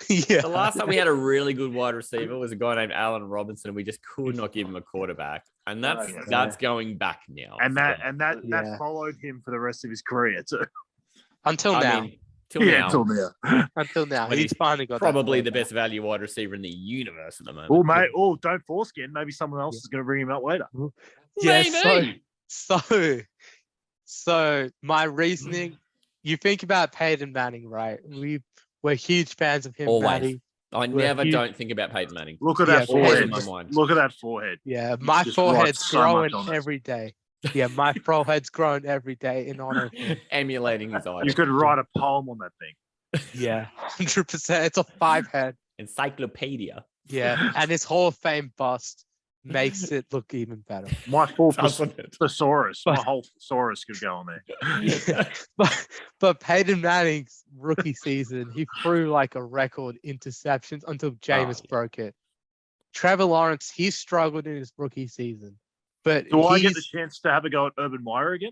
Yeah. The last time we had a really good wide receiver was a guy named Allen Robinson, and we just could not give him a quarterback. And that's Yeah. that's going back now. And that Yeah. that followed him for the rest of his career too. Until I now. mean, till Yeah, now, until now. Until now. But He's he's finally got that probably the quarterback. best value wide receiver in the universe at the moment. Oh mate, oh don't foreskin. Maybe someone else Yeah. is going to bring him out later. Yeah, Maybe. so my reasoning, you think about Peyton Manning, right? We're huge fans of him, Always. Matty. I We're never huge- don't think about Peyton Manning. Look at Yeah, that Always forehead. in my mind. Look at that forehead. Yeah, my just forehead's writes so much growing on it. every day. Yeah, my forehead's growing every day in honor of him. Emulating his idol. You could write a poem on that thing. Yeah, 100%. It's a 5-head. Encyclopedia. Yeah, and his Hall of Fame bust makes it look even better. My full Doesn't it? thesaurus, my But- whole thesaurus could go on there. But Peyton Manning's rookie season, he threw like a record interceptions until Jameis yeah. broke it. Trevor Lawrence, he struggled in his rookie season, but Do I get the he's chance to have a go at Urban Meyer again?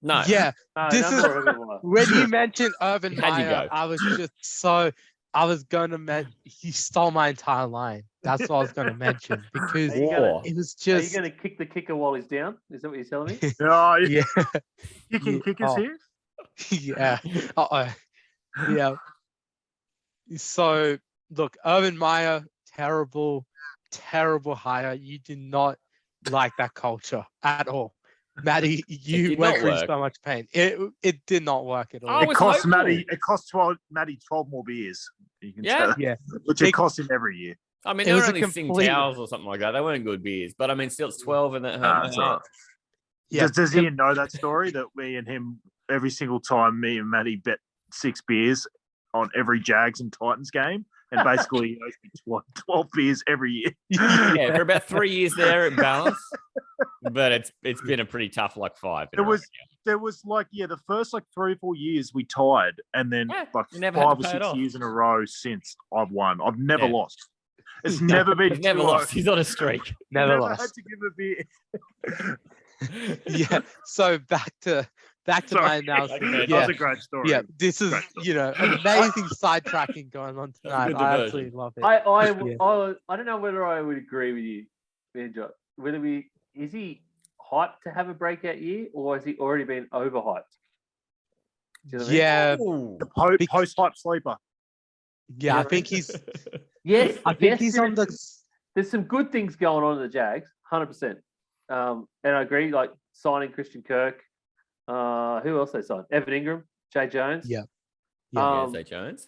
No. yeah. No, This no is- more Evermore. When you mentioned Urban How'd you Meyer, go? I was just so I was gonna he stole my entire line. That's what I was gonna mention because Are you gonna- it was Are you just going to kick the kicker while he's down? Is that what you're telling me? No, yeah. kicking Yeah. kickers Oh. here. Yeah. Yeah. So look, Urban Meyer, terrible hire. You did not like that culture at all. Matty, you did went not through work. so much pain. It did not work at all. Oh, It was costs hopeful. Matty. It costs Matty 12 more beers. You can Yeah. tell, Yeah. which It- it costs him every year. I mean, It they were was a only complete- Tsingtaos or something like that. They weren't good beers, but I mean, still, it's 12 and that hurt my it's all heart. right. Yeah. Does Ian know that story that me and him every single time me and Matty bet 6 beers on every Jags and Titans game, and basically he owes me 12 beers every year. Yeah, for about 3 years there, it balanced, but it's been a pretty tough like 5. in a row There was like the first like 3 or 4 years we tied, and then Yeah, like you never had 5 to or pay it 6 off. years in a row since I've won. I've never Yeah. lost. It's never been He's never 2-0. lost. He's on a streak. Never Had lost. to give a beer. Yeah. So back to Sorry. my analysis. Okay. That Yeah. was a great story. Yeah, this is Great stuff. amazing sidetracking going on tonight. good I diversion. absolutely love it. I don't know whether I would agree with you, Manjot. Is he hyped to have a breakout year, or has he already been overhyped? Do you know what I mean? Yeah, Ooh. The post-hype sleeper. yeah. I think he's. Yes, I think yes, he's on the. There's some good things going on in the Jags, 100%. And I agree, like signing Christian Kirk. Who else they signed? Evan Ingram, Jay Jones. Yeah. Zay Jones.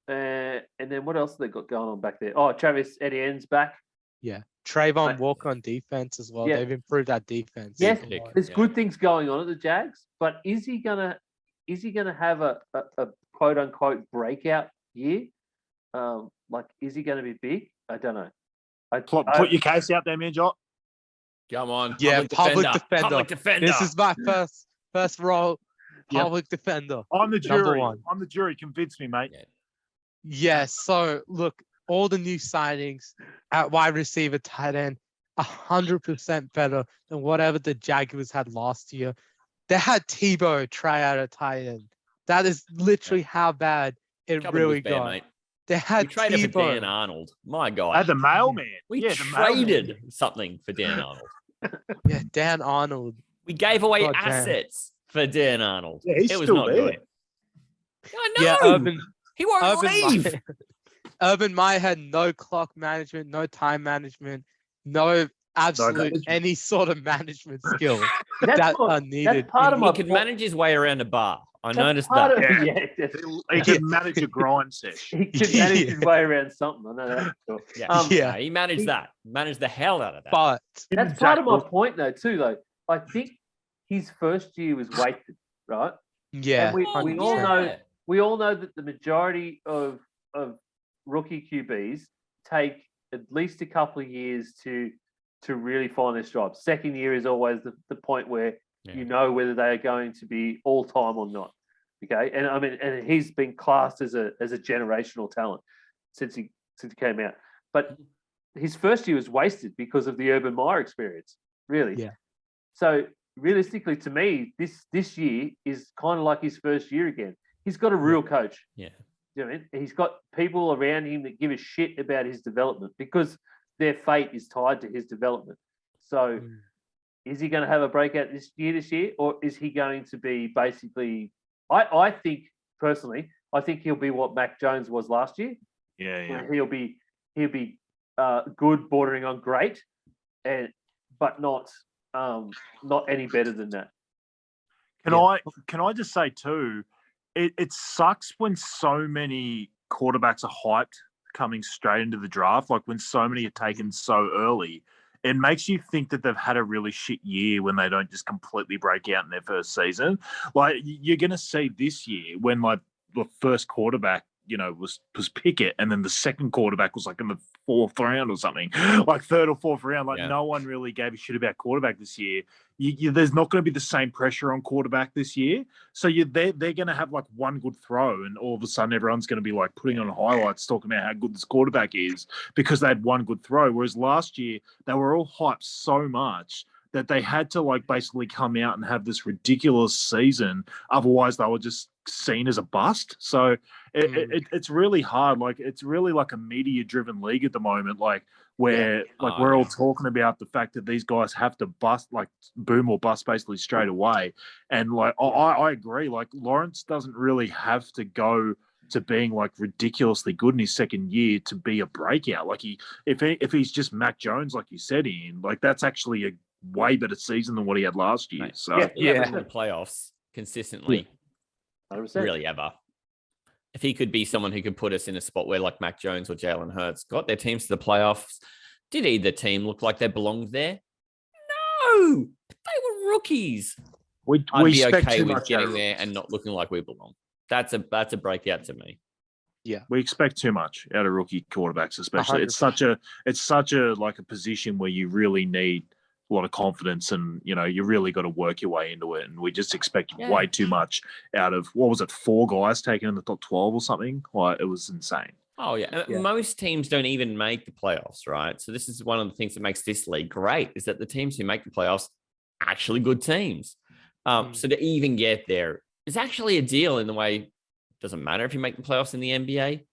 And then what else have they got going on back there? Oh, Travis Etienne's back. Yeah. Trayvon Mate. Walker on defense as well. Yeah. They've improved that defense. Yes, a lot. there's good things going on at the Jags, but is he gonna have a quote unquote breakout year? Like, is he gonna be big? I don't know. Put your case out there, Manjot. Come on. Yeah, public defender. Public defender. This is my first role. Yep. Public defender. I'm the Number jury. one. I'm the jury. Convince me, mate. Yeah. So look, all the new signings at wide receiver, tight end, 100% better than whatever the Jaguars had last year. They had Tebow try out a tight end. That is literally how bad it Company really was bare, got. mate. They We had traded for Dan Tebow. Arnold. My God. I had the mailman. We the traded mailman. something for Dan Arnold. Yeah, Dan Arnold. We gave away God damn. assets for Dan Arnold. Yeah, he's it was still not there. good. I know. Yeah, Urban He won't leave. Urban Meyer had no clock management, no time management, no absolute management. any sort of management skill That's that what- are needed. That's part of my He could point. manage his way around a bar. I That's noticed part that. of- Yeah. yeah, He can manage a grind session. he can manage his way around something. I know that. For sure. Yeah. Yeah. No, he managed that. Managed the hell out of that. But That's part of my point, though, too. Though I think his first year was wasted, right? yeah, And we all 100%. know we all know that the majority of rookie QBs take at least a couple of years to really find their stride. Second year is always the point where you know whether they are going to be all time or not. Okay, and I mean, and he's been classed as a generational talent since he came out. But his first year was wasted because of the Urban Meyer experience. Really. Yeah. So realistically, to me, this year is kind of like his first year again. He's got a real coach. Yeah. You know what I mean? He's got people around him that give a shit about his development because their fate is tied to his development. So is he going to have a breakout this year, or is he going to be basically, I think personally, I think he'll be what Mac Jones was last year. Yeah. Where he'll be good, bordering on great, but not any better than that. Can I just say too, it sucks when so many quarterbacks are hyped coming straight into the draft, like when so many are taken so early. It makes you think that they've had a really shit year when they don't just completely break out in their first season. Like you're going to see this year when like the first quarterback, was Pickett, and then the second quarterback was like in the fourth round or something, like third or fourth round. Like no one really gave a shit about quarterback this year. There's not going to be the same pressure on quarterback this year. So they're going to have like one good throw, and all of a sudden everyone's going to be like putting on highlights talking about how good this quarterback is because they had one good throw. Whereas last year they were all hyped so much that they had to like basically come out and have this ridiculous season. Otherwise they were just seen as a bust. So it's really hard. Like it's really like a media driven league at the moment. Like where we're all talking about the fact that these guys have to bust, like boom or bust basically straight away. And like, I agree. Like Lawrence doesn't really have to go to being like ridiculously good in his second year to be a breakout. Like if he's just Mac Jones, like you said, Ian, like that's actually a way better season than what he had last year. Mate, So in the playoffs consistently, 100%. really ever. If he could be someone who could put us in a spot where like Mac Jones or Jalen Hurts got their teams to the playoffs, did either team look like they belonged there? No, they were rookies. I'd be expect okay too with much getting out of there rookies. and not looking like we belong. That's a breakout to me. We expect too much out of rookie quarterbacks, especially. 100%. It's such a like a position where you really need a lot of confidence, and you really got to work your way into it. And we just expect way too much out of, what was it, 4 guys taken in the top 12 or something? Like it was insane. Oh yeah. Most teams don't even make the playoffs, right? So this is one of the things that makes this league great, is that the teams who make the playoffs are actually good teams. So to even get there is actually a deal in the way. It doesn't matter if you make the playoffs in the NBA.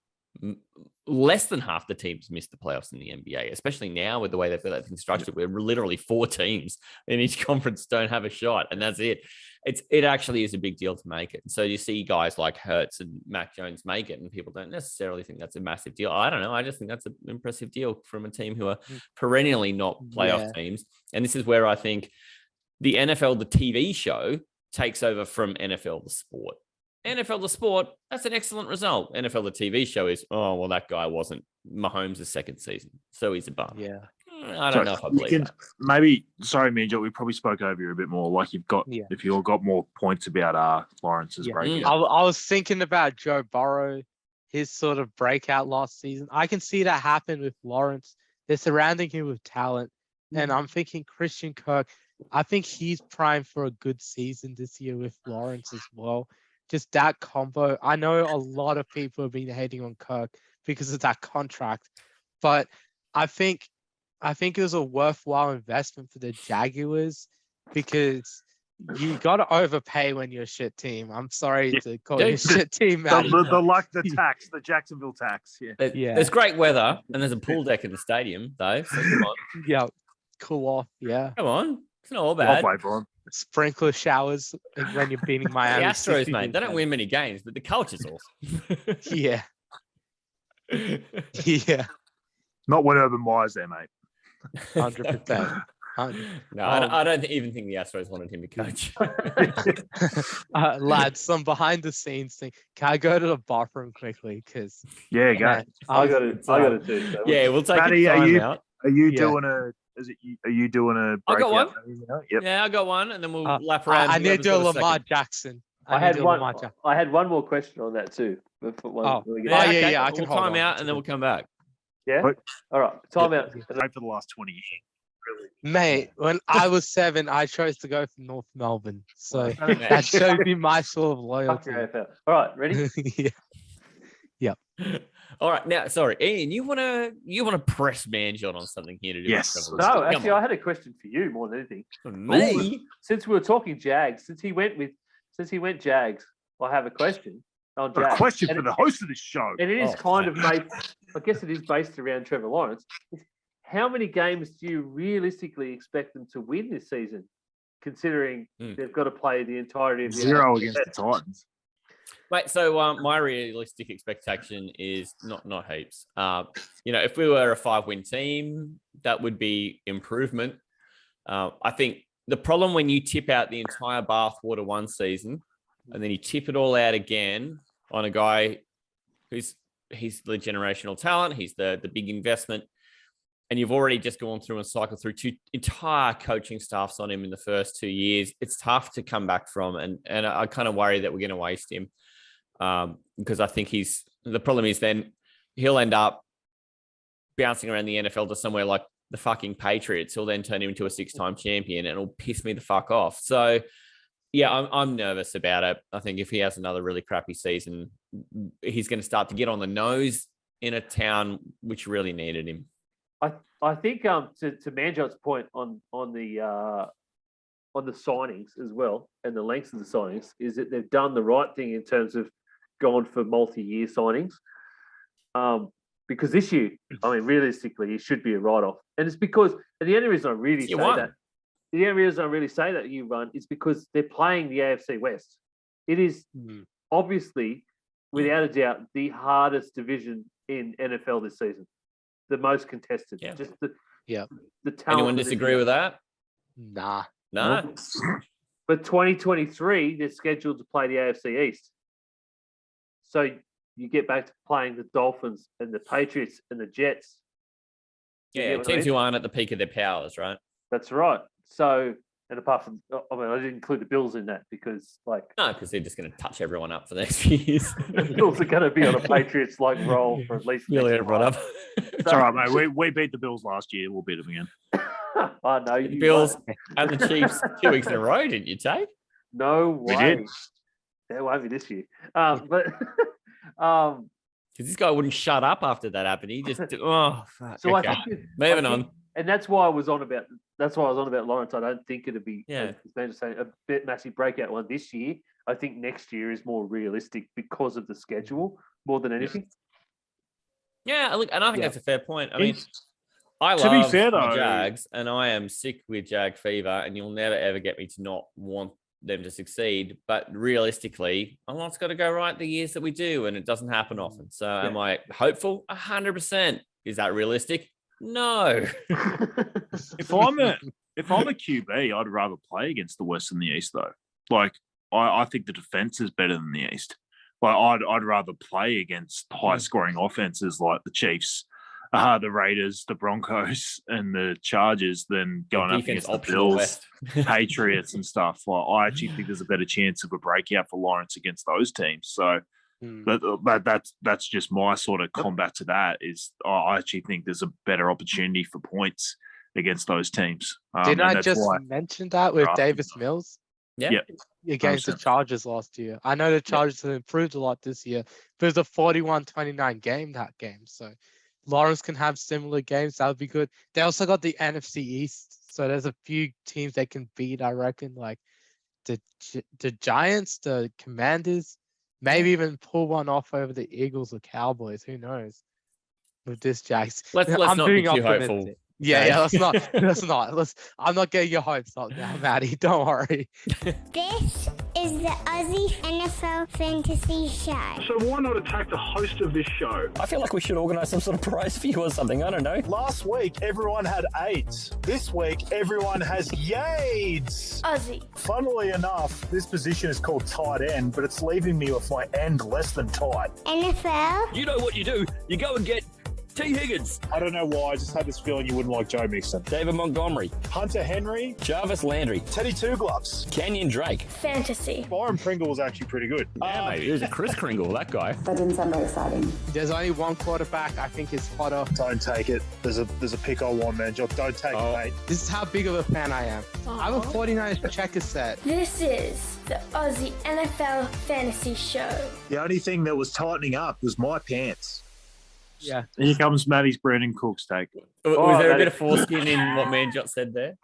Less than half the teams miss the playoffs in the NBA, especially now with the way they've got that thing structured. We're literally 4 teams in each conference don't have a shot, and that's it. it actually is a big deal to make it. So you see guys like Hurts and Mac Jones make it, and people don't necessarily think that's a massive deal. I don't know. I just think that's an impressive deal from a team who are perennially not playoff teams. And this is where I think the NFL, the TV show, takes over from NFL, the sport. NFL, the sport, that's an excellent result. NFL, the TV show is, oh, well, that guy wasn't Mahomes' second season, so he's a bum. Yeah. I don't know if I believe that. Maybe, sorry, Manjot, we probably spoke over you a bit more. Like if you've got more points about Lawrence's breakout. I was thinking about Joe Burrow, his sort of breakout last season. I can see that happen with Lawrence. They're surrounding him with talent. And I'm thinking Christian Kirk, I think he's primed for a good season this year with Lawrence as well. Just that combo. I know a lot of people have been hating on Kirk because of that contract, but I think it was a worthwhile investment for the Jaguars because you got to overpay when you're a shit team. I'm sorry to call you a shit team, Matty. The Jacksonville tax. Yeah. There's great weather and there's a pool deck in the stadium, though. So come on. Yeah, cool off. Yeah. Come on. It's not all bad. Sprinkler showers when you're beating Miami. The Astros, mate, they don't win many games, but the culture's awesome. Yeah. Yeah. Not when Urban Meyer's there, mate. 100%. No, I don't even think the Astros wanted him to coach. Lads, some behind the scenes thing. Can I go to the bathroom quickly? Because go. I got it too. So. Yeah, we'll take Matty, a time out. Are you doing a? Are you doing a? I got one. Yep. Yeah, I got one, and then we'll lap around. I need to do Lamar Jackson. I had one more question on that too. I can hold time out, and then we'll come back. Yeah. All right. Time out. For the last 20 years. Really. Mate, when I was 7, I chose to go for North Melbourne. So that showed me my sort of loyalty. All right, ready? Yeah. All right. Now, sorry, Ian, you wanna press Manjot on something here to do? Yes. No, actually, I had a question for you more than anything. For me? Since we were talking Jags, since he went Jags, I have a question on Jags. A question for the host of this show. And it is kind of based, I guess it is based around Trevor Lawrence. How many games do you realistically expect them to win this season, considering they've got to play the entirety of the 0 against the Titans? Mate, so my realistic expectation is not heaps. If we were a 5-win team, that would be improvement. I think the problem when you tip out the entire bathwater one season and then you tip it all out again on a guy he's the generational talent, he's the big investment, and you've already just gone through and cycled through 2 entire coaching staffs on him in the first 2 years. It's tough to come back from, and I kind of worry that we're going to waste him because I think the problem is then he'll end up bouncing around the NFL to somewhere like the fucking Patriots. He'll then turn him into a 6-time champion, and it'll piss me the fuck off. So yeah, I'm nervous about it. I think if he has another really crappy season, he's going to start to get on the nose in a town which really needed him. I think to Manjot's point on the signings as well and the lengths of the signings is that they've done the right thing in terms of going for multi-year signings. Because this year, I mean, realistically, it should be a write-off, and it's because the only reason I really say that you run is because they're playing the AFC West. It is obviously, without a doubt, the hardest division in NFL this season. The most contested. Yeah. Just the talent. Anyone disagree with that? Nah. No. But 2023, they're scheduled to play the AFC East. So you get back to playing the Dolphins and the Patriots and the Jets. Yeah, teams who aren't at the peak of their powers, right? That's right. So, and apart from, I mean, I didn't include the Bills in that because, because they're just going to touch everyone up for the next few years. The Bills are going to be on a Patriots-like roll for at least. Really everyone up. It's all right, mate. We beat the Bills last year. We'll beat them again. I know the Bills and the Chiefs 2 weeks in a row, didn't you, Tate? No way. We did. That won't be this year. But because this guy wouldn't shut up after that happened. He just fuck. So okay. Moving on. And that's why I was on about Lawrence. I don't think it'd be as Ben was saying, a bit massive breakout one this year. I think next year is more realistic because of the schedule more than anything. Yeah, look, and I think that's a fair point. I mean, I love the Jags, and I am sick with Jag fever, and you'll never ever get me to not want them to succeed. But realistically, a lot's got to go right the years that we do, and it doesn't happen often. So am I hopeful? 100%. Is that realistic? No. If I'm a QB, I'd rather play against the West than the East, though. Like, I think the defense is better than the East. Like, I'd rather play against high-scoring offenses like the Chiefs, the Raiders, the Broncos, and the Chargers than going up against the Bills, Patriots, and stuff. Like, I actually think there's a better chance of a breakout for Lawrence against those teams. So that's just my sort of combat to that. Is I actually think there's a better opportunity for points against those teams. Didn't I just mention that with Davis Mills? Yeah. Against 100%. The Chargers last year. I know the Chargers have improved a lot this year, but it was a 41-29 game that game. So Lawrence can have similar games. That would be good. They also got the NFC East. So there's a few teams they can beat, I reckon, like the Giants, the Commanders, maybe even pull one off over the Eagles or Cowboys. Who knows? With this Jags. Let's not be too hopeful. Yeah, let's not. I'm not getting your hopes up now, Matty. Don't worry. This is the Aussie NFL Fantasy Show. So why not attack the host of this show? I feel like we should organise some sort of prize for you or something. I don't know. Last week, everyone had AIDS. This week, everyone has Yades. Aussie. Funnily enough, this position is called tight end, but it's leaving me with my end less than tight. NFL. You know what you do. You go and get T. Higgins. I don't know why. I just had this feeling you wouldn't like Joe Mixon. David Montgomery. Hunter Henry. Jarvis Landry. Teddy Two Gloves. Kenyon Drake. Fantasy. Byron Pringle was actually pretty good. Yeah, mate. There's a Chris Kringle, that guy. That didn't sound very exciting. There's only one quarterback I think is hotter. Don't take it. There's a pick I want, man. Don't take it, mate. This is how big of a fan I am. I have a 49ers checker set. This is the Aussie NFL Fantasy Show. The only thing that was tightening up was my pants. Yeah. Here comes Matty's Brandon Cook's take. Was there a bit of foreskin in what Manjot said there?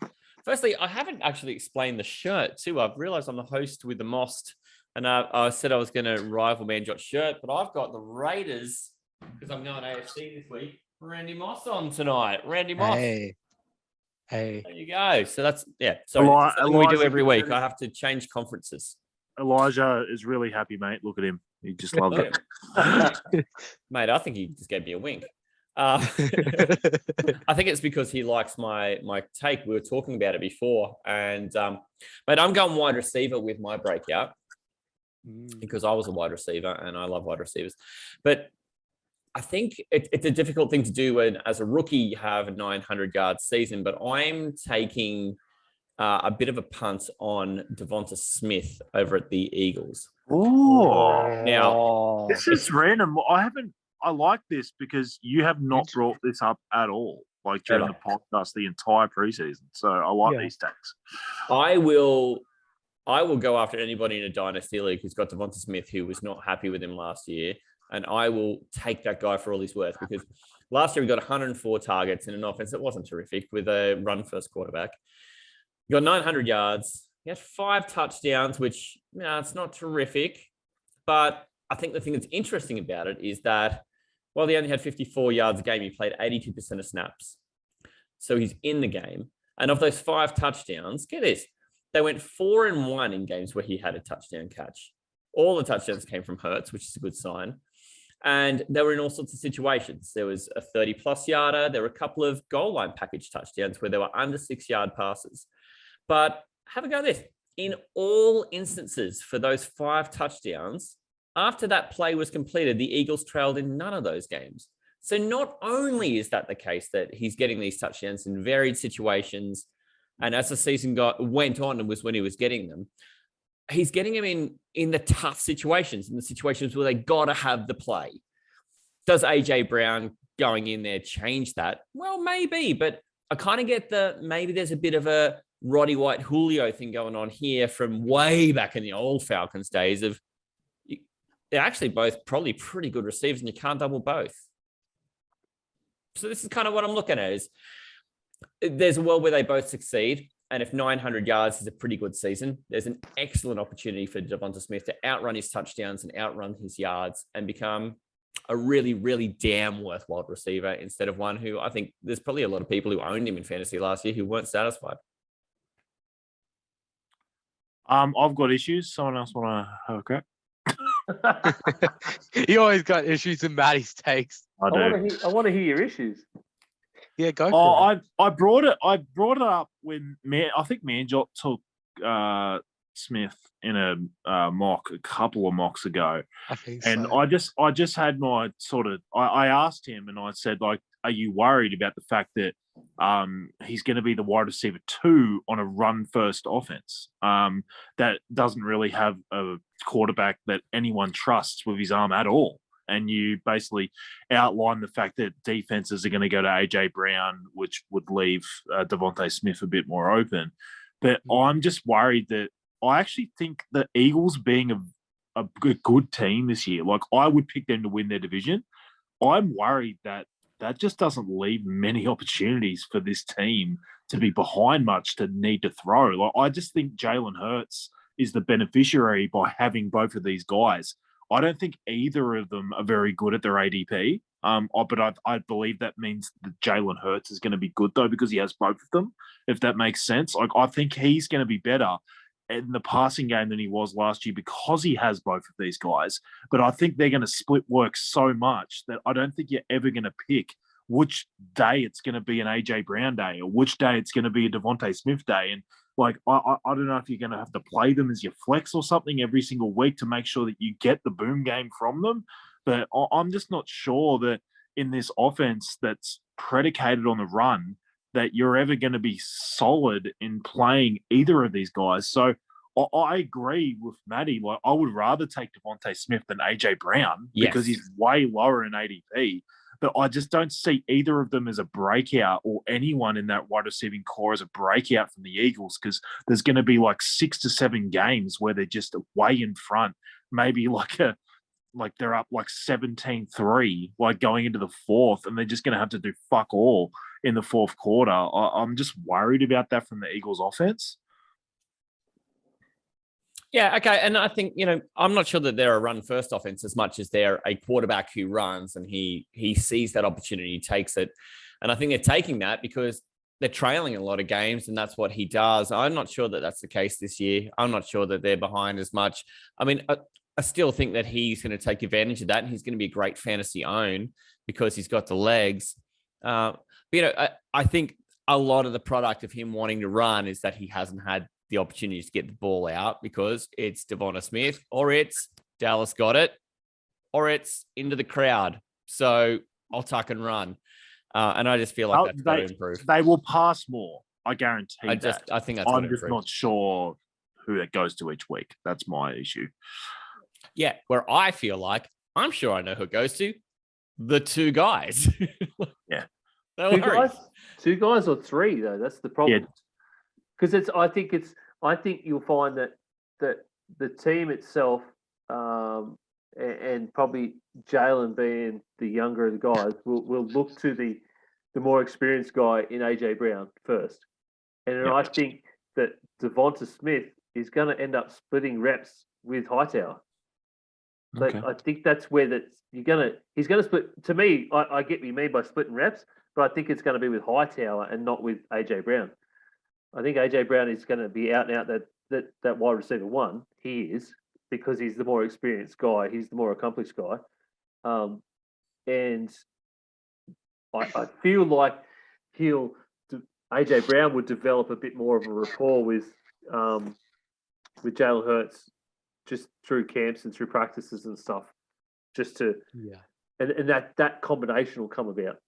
Firstly, I haven't actually explained the shirt too. I've realised I'm the host with the Most, and I said I was going to rival Manjot's shirt, but I've got the Raiders, because I'm going AFC this week, Randy Moss on tonight. Randy Moss. Hey. There you go. So that's, something we do every week. I have to change conferences. Elijah is really happy, mate. Look at him. He just loves it. Mate, I think he just gave me a wink. I think it's because he likes my take. We were talking about it before. And mate, I'm going wide receiver with my breakout because I was a wide receiver and I love wide receivers. But I think it's a difficult thing to do when, as a rookie, you have a 900-yard season. But I'm taking a bit of a punt on Devonta Smith over at the Eagles. Oh, now this is random. I like this because you have not brought this up at all, like during the podcast, the entire preseason. So I like these takes. I will go after anybody in a dynasty league who's got Devonta Smith who was not happy with him last year, and I will take that guy for all he's worth because last year we got 104 targets in an offense that wasn't terrific with a run-first quarterback. He got 900 yards. He had 5 touchdowns, which, it's not terrific. But I think the thing that's interesting about it is that while he only had 54 yards a game, he played 82% of snaps. So he's in the game. And of those 5 touchdowns, get this, they went 4-1 in games where he had a touchdown catch. All the touchdowns came from Hurts, which is a good sign. And they were in all sorts of situations. There was a 30-plus yarder. There were a couple of goal line package touchdowns where they were under 6-yard passes. But have a go at this. In all instances for those 5 touchdowns, after that play was completed, the Eagles trailed in none of those games. So not only is that the case that he's getting these touchdowns in varied situations, and as the season went on and was when he was getting them, he's getting them in the tough situations, in the situations where they got to have the play. Does A.J. Brown going in there change that? Well, maybe, but I kind of get maybe there's a bit of a Roddy White Julio thing going on here from way back in the old Falcons days of they're actually both probably pretty good receivers and you can't double both. So this is kind of what I'm looking at is there's a world where they both succeed. And if 900 yards is a pretty good season, there's an excellent opportunity for Devonta Smith to outrun his touchdowns and outrun his yards and become a really, really damn worthwhile receiver instead of one who I think there's probably a lot of people who owned him in fantasy last year who weren't satisfied. I've got issues. Someone else want to have a crack? You always got issues with Matty's takes. I do. I want to hear your issues. Yeah, go for it. I brought it up when I think Manjot took Smith in a mock a couple of mocks ago. I think And so. I just had my I asked him and I said, like, are you worried about the fact that he's going to be the wide receiver 2 on a run first offense that doesn't really have a quarterback that anyone trusts with his arm at all? And you basically outline the fact that defenses are going to go to AJ Brown, which would leave Devontae Smith a bit more open. But I'm just worried that I actually think the Eagles being a good team this year, like I would pick them to win their division. I'm worried that just doesn't leave many opportunities for this team to be behind much to need to throw. Like I just think Jalen Hurts is the beneficiary by having both of these guys. I don't think either of them are very good at their ADP. But I believe that means that Jalen Hurts is going to be good though because he has both of them. If that makes sense, like I think he's going to be better in the passing game than he was last year because he has both of these guys. But I think they're going to split work so much that I don't think you're ever going to pick which day it's going to be an AJ Brown day or which day it's going to be a Devontae Smith day. And like, I don't know if you're going to have to play them as your flex or something every single week to make sure that you get the boom game from them. But I'm just not sure that in this offense that's predicated on the run that you're ever going to be solid in playing either of these guys. So I agree with Matty. Like, I would rather take Devontae Smith than AJ Brown because he's way lower in ADP. But I just don't see either of them as a breakout or anyone in that wide receiving core as a breakout from the Eagles because there's going to be like 6 to 7 games where they're just way in front. Maybe like they're up like 17-3, like going into the fourth, and they're just going to have to do fuck all in the fourth quarter. I'm just worried about that from the Eagles offense. Yeah, okay. And I think, I'm not sure that they're a run first offense as much as they're a quarterback who runs and he sees that opportunity, he takes it. And I think they're taking that because they're trailing a lot of games and that's what he does. I'm not sure that that's the case this year. I'm not sure that they're behind as much. I mean, I still think that he's going to take advantage of that and he's going to be a great fantasy own because he's got the legs. But, I think a lot of the product of him wanting to run is that he hasn't had the opportunities to get the ball out because it's Devonta Smith or it's Dallas got it or it's into the crowd. So I'll tuck and run. And I just feel like that's got to improve. They will pass more. I guarantee that. I think that's I'm just not sure who that goes to each week. That's my issue. Yeah, where I feel like I'm sure I know who it goes to. The 2 guys. Yeah. Two guys or 3 though. That's the problem. Because I think you'll find that the team itself, and probably Jalen being the younger of the guys, will look to the more experienced guy in AJ Brown first, and I think that Devonta Smith is going to end up splitting reps with Hightower. Like, I think that's where he's going to split. To me, I get what you mean by splitting reps, but I think it's going to be with Hightower and not with AJ Brown. I think AJ Brown is going to be out and out that wide receiver 1. He is because he's the more experienced guy. He's the more accomplished guy. And I feel like AJ Brown would develop a bit more of a rapport with Jalen Hurts just through camps and through practices and stuff. And that combination will come about.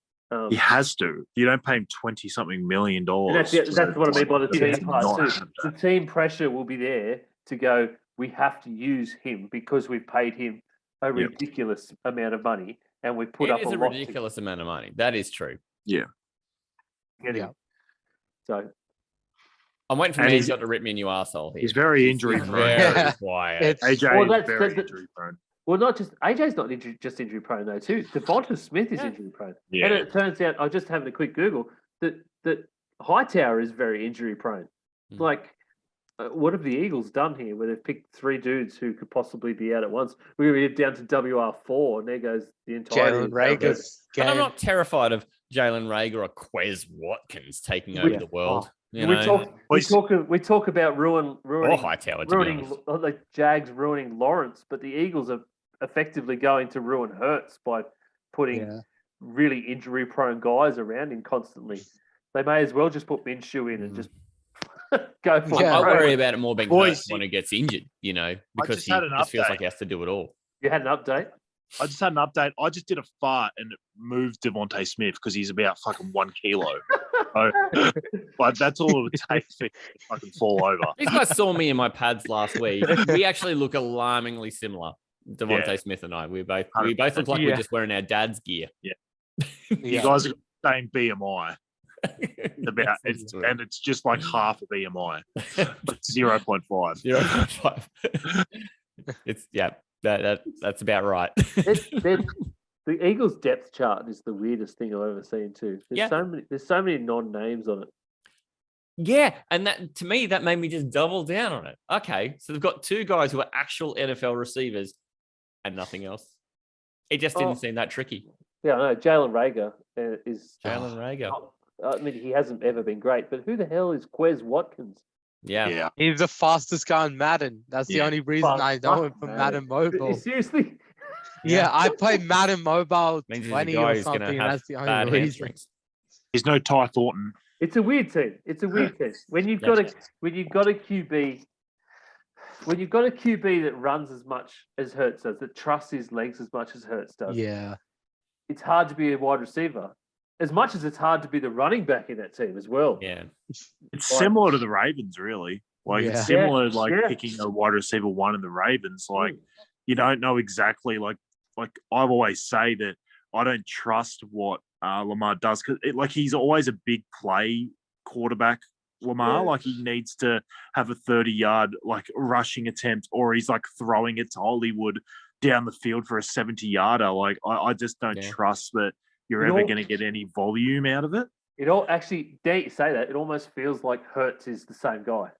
He has to. You don't pay him $20-something million. That's what I mean by the team part too. The team pressure will be there to go, we have to use him because we've paid him a ridiculous amount of money and we've put up a ridiculous amount of money. That is true. Yeah. So I'm waiting for Manjot to rip me a new arsehole here. He's very injury prone. Very quiet. AJ is very injury prone. Well, not just AJ's not just injury prone though too. Devonta Smith is injury prone, and it turns out I was just having a quick Google that Hightower is very injury prone. Like, what have the Eagles done here? Where they've picked 3 dudes who could possibly be out at once. We're going to get down to WR4, and there goes the entire Jalen Rager's game. I'm not terrified of Jalen Rager or Quez Watkins taking over the world. You we know? talk about ruining Hightower, to be honest. like Jags ruining Lawrence, but the Eagles are effectively going to ruin Hurts by putting really injury-prone guys around him constantly. They may as well just put Minshew in and just go for it. I worry about it more being Boys, hurt when he gets injured, you know, because just he had an just feels update. like he has to do it all. You had an update? I just had an update. I just did a fart and it moved Devontae Smith because he's about fucking 1 kilo. So, but that's all it would take for him to fucking fall over. These guys saw me in my pads last week. We actually look alarmingly similar. Devontae Smith and I. We both look like we're just wearing our dad's gear. You guys are the same BMI. And it's just like half a BMI. It's 0.5. 0.5. It's that's about right. The Eagles depth chart is the weirdest thing I've ever seen too. There's so many non-names on it. Yeah, and that to me that made me just double down on it. Okay, so they've got 2 guys who are actual NFL receivers and nothing else. It just didn't seem that tricky. Yeah, I know. Jalen Reagor is Jalen Reagor. I mean, he hasn't ever been great, but who the hell is Quez Watkins? Yeah. He's the fastest guy in Madden. That's the only reason I know him from Madden Mobile. Seriously? Yeah, I played Madden Mobile Means 20 or something. And that's the only reason. hamstrings. He's no Ty Thornton. It's a weird team. When you've got a QB, that runs as much as Hurts does, that trusts his legs as much as Hurts does. Yeah. It's hard to be a wide receiver. As much as it's hard to be the running back in that team as well. Yeah. It's similar to the Ravens, really. Like it's similar picking a wide receiver 1 in the Ravens. Like you don't know exactly like I've always say that I don't trust what Lamar does because he's always a big play quarterback. Lamar, like he needs to have a 30-yard like rushing attempt, or he's like throwing it to Hollywood down the field for a 70-yarder. Like I just don't trust that you're ever going to get any volume out of it. It all actually, dare you say that? It almost feels like Hurts is the same guy.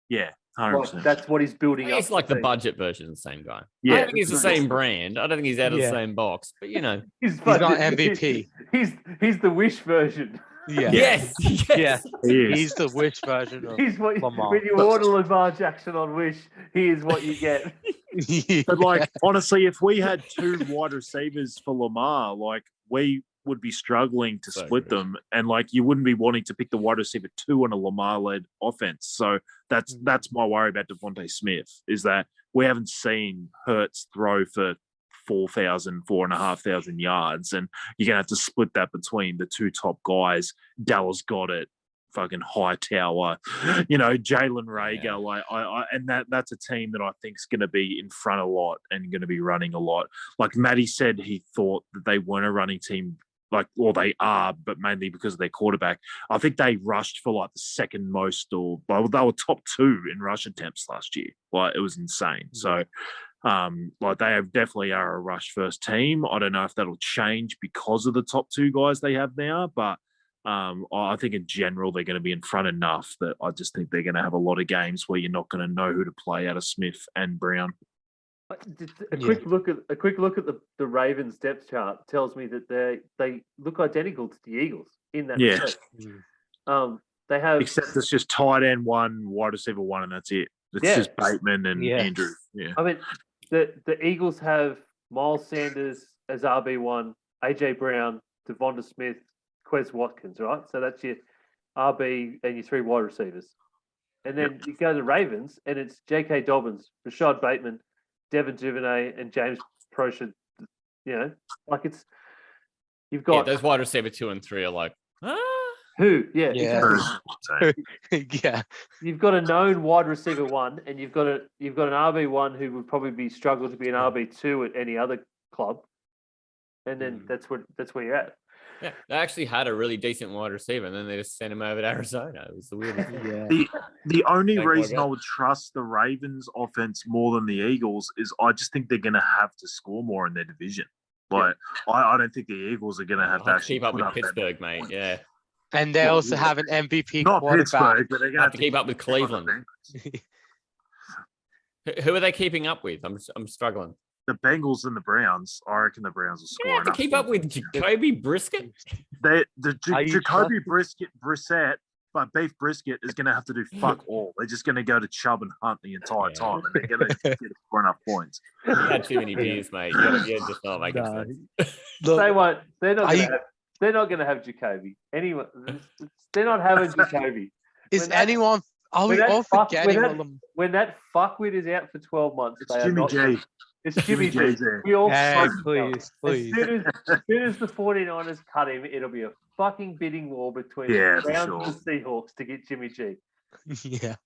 Yeah, 100%. That's what he's building up. He's like the budget version of the same guy. Yeah, I don't think he's the same brand. I don't think he's out of the same box. But you know, he's not MVP. He's the Wish version. Yeah. Yes. Yeah. He's the Wish version of Lamar. When you order Lamar Jackson on Wish, here's what you get. But like honestly, if we had 2 wide receivers for Lamar, like we would be struggling to split them, and like you wouldn't be wanting to pick the wide receiver 2 on a Lamar-led offense. So that's my worry about Devontae Smith is that we haven't seen Hurts throw for 4,500 yards, and you're gonna have to split that between the 2 top guys. Dallas Goedert, fucking Hightower, Jalen Reagor. Like and that's a team that I think is going to be in front a lot and going to be running a lot. Like Matty said, he thought that they weren't a running team. They are, but mainly because of their quarterback. I think they rushed for like the second most, or they were top 2 in rush attempts last year. Like it was insane. So, they definitely are a rush first team. I don't know if that'll change because of the top 2 guys they have now, but I think in general they're going to be in front enough that I just think they're going to have a lot of games where you're not going to know who to play out of Smith and Brown. A quick look at the Ravens depth chart tells me that they look identical to the Eagles in that respect. They have, except it's just tight end 1, wide receiver 1, and that's it. It's just Bateman and Andrew. Yeah, I mean the Eagles have Miles Sanders as RB1, AJ Brown, Devonta Smith, Quez Watkins, right? So that's your RB and your 3 wide receivers. And then you go to the Ravens, and it's J.K. Dobbins, Rashad Bateman, Devin Duvernay, and James Prochet. You've got those wide receiver 2 and 3 are like, who? Yeah. Yeah. You've got a known wide receiver 1, and you've got an RB1 who would probably struggle to be an RB2 at any other club. And then that's where you're at. Yeah, they actually had a really decent wide receiver, and then they just sent him over to Arizona. It was the weirdest thing. The only reason I would trust the Ravens offense more than the Eagles is I just think they're going to have to score more in their division. I don't think the Eagles are going to have to actually keep up with Pittsburgh, mate. Yeah. And they also have an MVP not quarterback. Pittsburgh, but they're going to have to keep up with Cleveland. Who are they keeping up with? I'm struggling. The Bengals and the Browns. I reckon the Browns will score. To keep up with Jacoby Brissett. Jacoby Brissett, But beef brisket is going to have to do fuck all. They're just going to go to Chubb and Hunt the entire time, and they're going to get 4 enough points. You had too many beers, mate. You're just not making sense. Look, They won't. They're not going to have. They're not going to have Jacoby. Anyone. They're not having Jacoby. is anyone? Are we all forgetting? When that fuckwit is out for 12 months, It's Jimmy G. It's Jimmy G. there. We all Please. As soon as the 49ers cut him, it'll be a fucking bidding war between the Browns and the Seahawks to get Jimmy G. Yeah,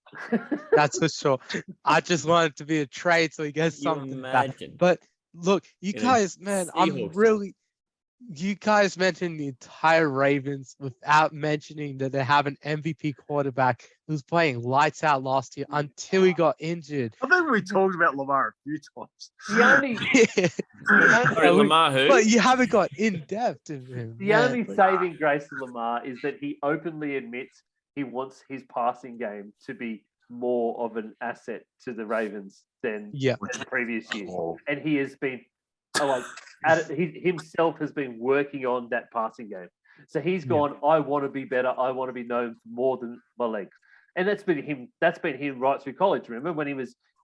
that's for sure. I just want it to be a trade so he gets something back. But look, you guys, man, you guys mentioned the entire Ravens without mentioning that they have an MVP quarterback who's playing lights out last year until he got injured. I think we talked about Lamar a few times. Lamar who? But you haven't got in depth of him. The only saving grace of Lamar is that he openly admits he wants his passing game to be more of an asset to the Ravens than previous years. And he has been he himself has been working on that passing game. So he's gone, I want to be better. I want to be known for more than my legs. And that's been him right through college. Remember when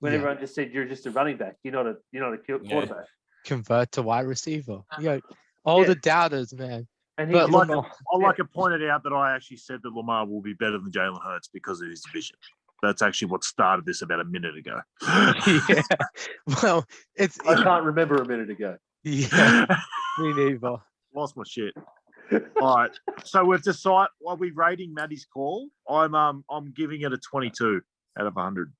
everyone just said, you're just a running back. You're not a quarterback. Convert to wide receiver. All the doubters, man. And I'd like to point it out that I actually said that Lamar will be better than Jalen Hurts because of his vision. That's actually what started this about a minute ago. Well, I can't remember a minute ago. Yeah, me neither. Lost my shit. All right. So we've decided. Are we rating Matty's call? I'm giving it a 22 out of 100.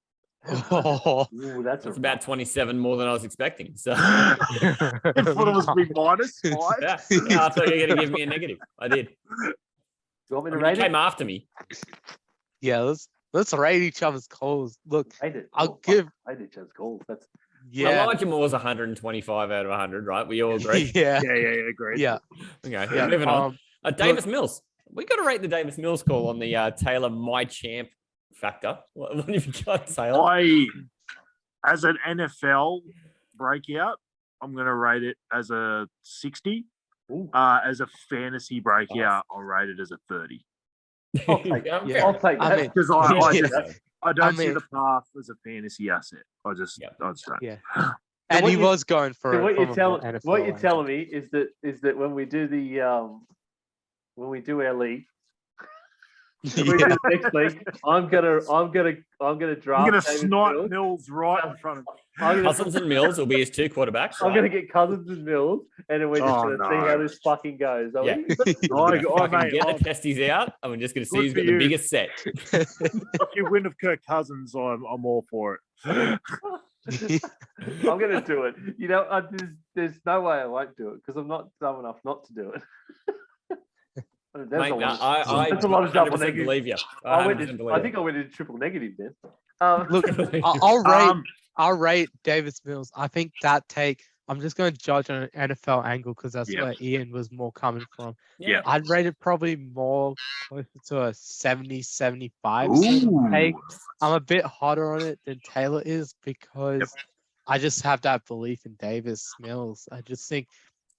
Ooh, that's about 27 more than I was expecting. So I thought it was be minus 5. Yeah, I thought you were going to give me a negative. I did. You want me to rate it? You came after me. Yeah, let's rate each other's calls. Look, I'll give each other's calls. That's Elijah Moore's 125 out of 100, right? We all agree. Yeah, agree. Yeah. Okay, moving on. Davis Mills. We got to rate the Davis Mills call on the Taylor My Champ factor. What have you got, Taylor? As an NFL breakout, I'm going to rate it as a 60. As a fantasy breakout, I'll rate it as a 30. I'll take that. Because I don't see the path as a fantasy asset. I just don't. Yeah. And he was going for so what you're telling me is that when we do our league, next week, I'm gonna draft. I'm gonna snipe Mills right in front of me. Cousins and Mills will be his 2 quarterbacks. I'm gonna get Cousins and Mills, and then we're just gonna see how this fucking goes. Yeah. Get the testes out, and we're just gonna see who's got the biggest set. If you win of Kirk Cousins, I'm all for it. I'm gonna do it. There's no way I won't do it because I'm not dumb enough not to do it. That's a lot of double negative. Believe you. I think I went into triple negative then. Look, I'll rate Davis Mills. I think that take. I'm just going to judge on an NFL angle because that's where Ian was more coming from. Yeah, I'd rate it probably more closer to a 70, 75 take. I'm a bit hotter on it than Taylor is because I just have that belief in Davis Mills. I just think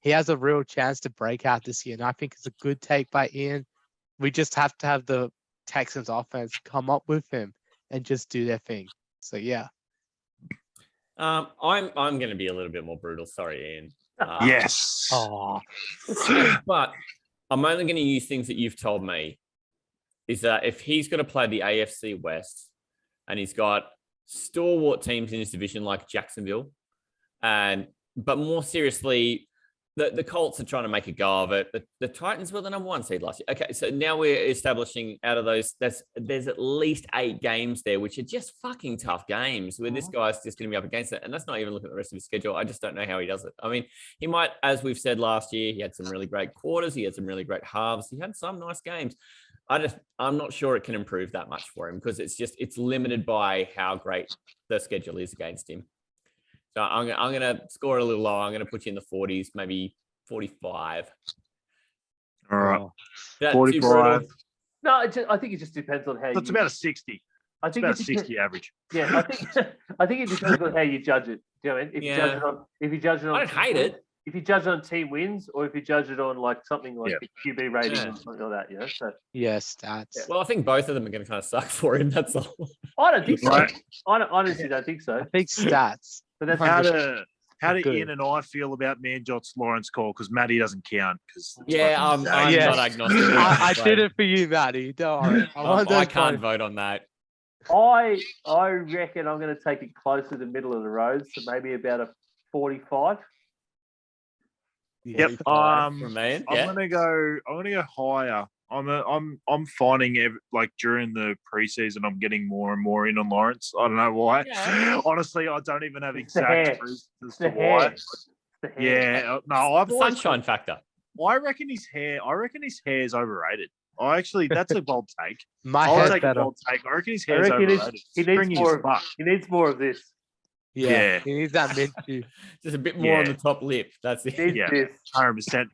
he has a real chance to break out this year, and I think it's a good take by Ian. We just have to have the Texans offense come up with him and just do their thing. So yeah. I'm going to be a little bit more brutal. Sorry, Ian. Yes. But I'm only going to use things that you've told me. Is that if he's going to play the AFC West and he's got stalwart teams in his division like Jacksonville, but more seriously, the Colts are trying to make a go of it. The Titans were the number 1 seed last year. Okay, so now we're establishing out of those, there's at least 8 games there, which are just fucking tough games where this guy's just going to be up against it. And that's not even looking at the rest of his schedule. I just don't know how he does it. I mean, he might, as we've said last year, he had some really great quarters. He had some really great halves. He had some nice games. I'm not sure it can improve that much for him because it's limited by how great the schedule is against him. So I'm going to score a little low. I'm going to put you in the 40s, maybe 45. All right. 45. No, I think it just depends on how. It's about a 60. I think it's about a 60 average. Yeah, I think it depends on how you judge it. Do you know what I mean? If you judge it on, I don't hate it. if you judge it on team wins or if you judge it on like something like the QB rating Yeah. or something like that, you know. So stats. Well, I think both of them are going to kind of suck for him. That's all. I don't think so. Right. I honestly don't think so. I think stats. But that's How do Good. Ian and I feel about Manjot's Lawrence call? Because Matty doesn't count. Because I'm Yeah. not agnostic. I So did it for you, Matty. Don't worry. I can't vote on that. I reckon I'm going to take it closer to the middle of the road, so maybe about a 45. Yep. For me, I'm yeah. gonna go higher. I'm finding like during the preseason, I'm getting more and more in on Lawrence. I don't know why. Yeah. Honestly, I don't even have the exact hair. truth as The to why. hair. The hair. Yeah, no, I've The always sunshine factor. I reckon his hair is overrated. That's a bold take. My I'll hair's take a better. bold take. I reckon his I hair is reckon overrated. he needs Stringy more. as fuck. He needs more of this. Yeah. He needs that mint juice. Just a bit more on Yeah. the top lip. That's He it. needs Yeah. this. 100%.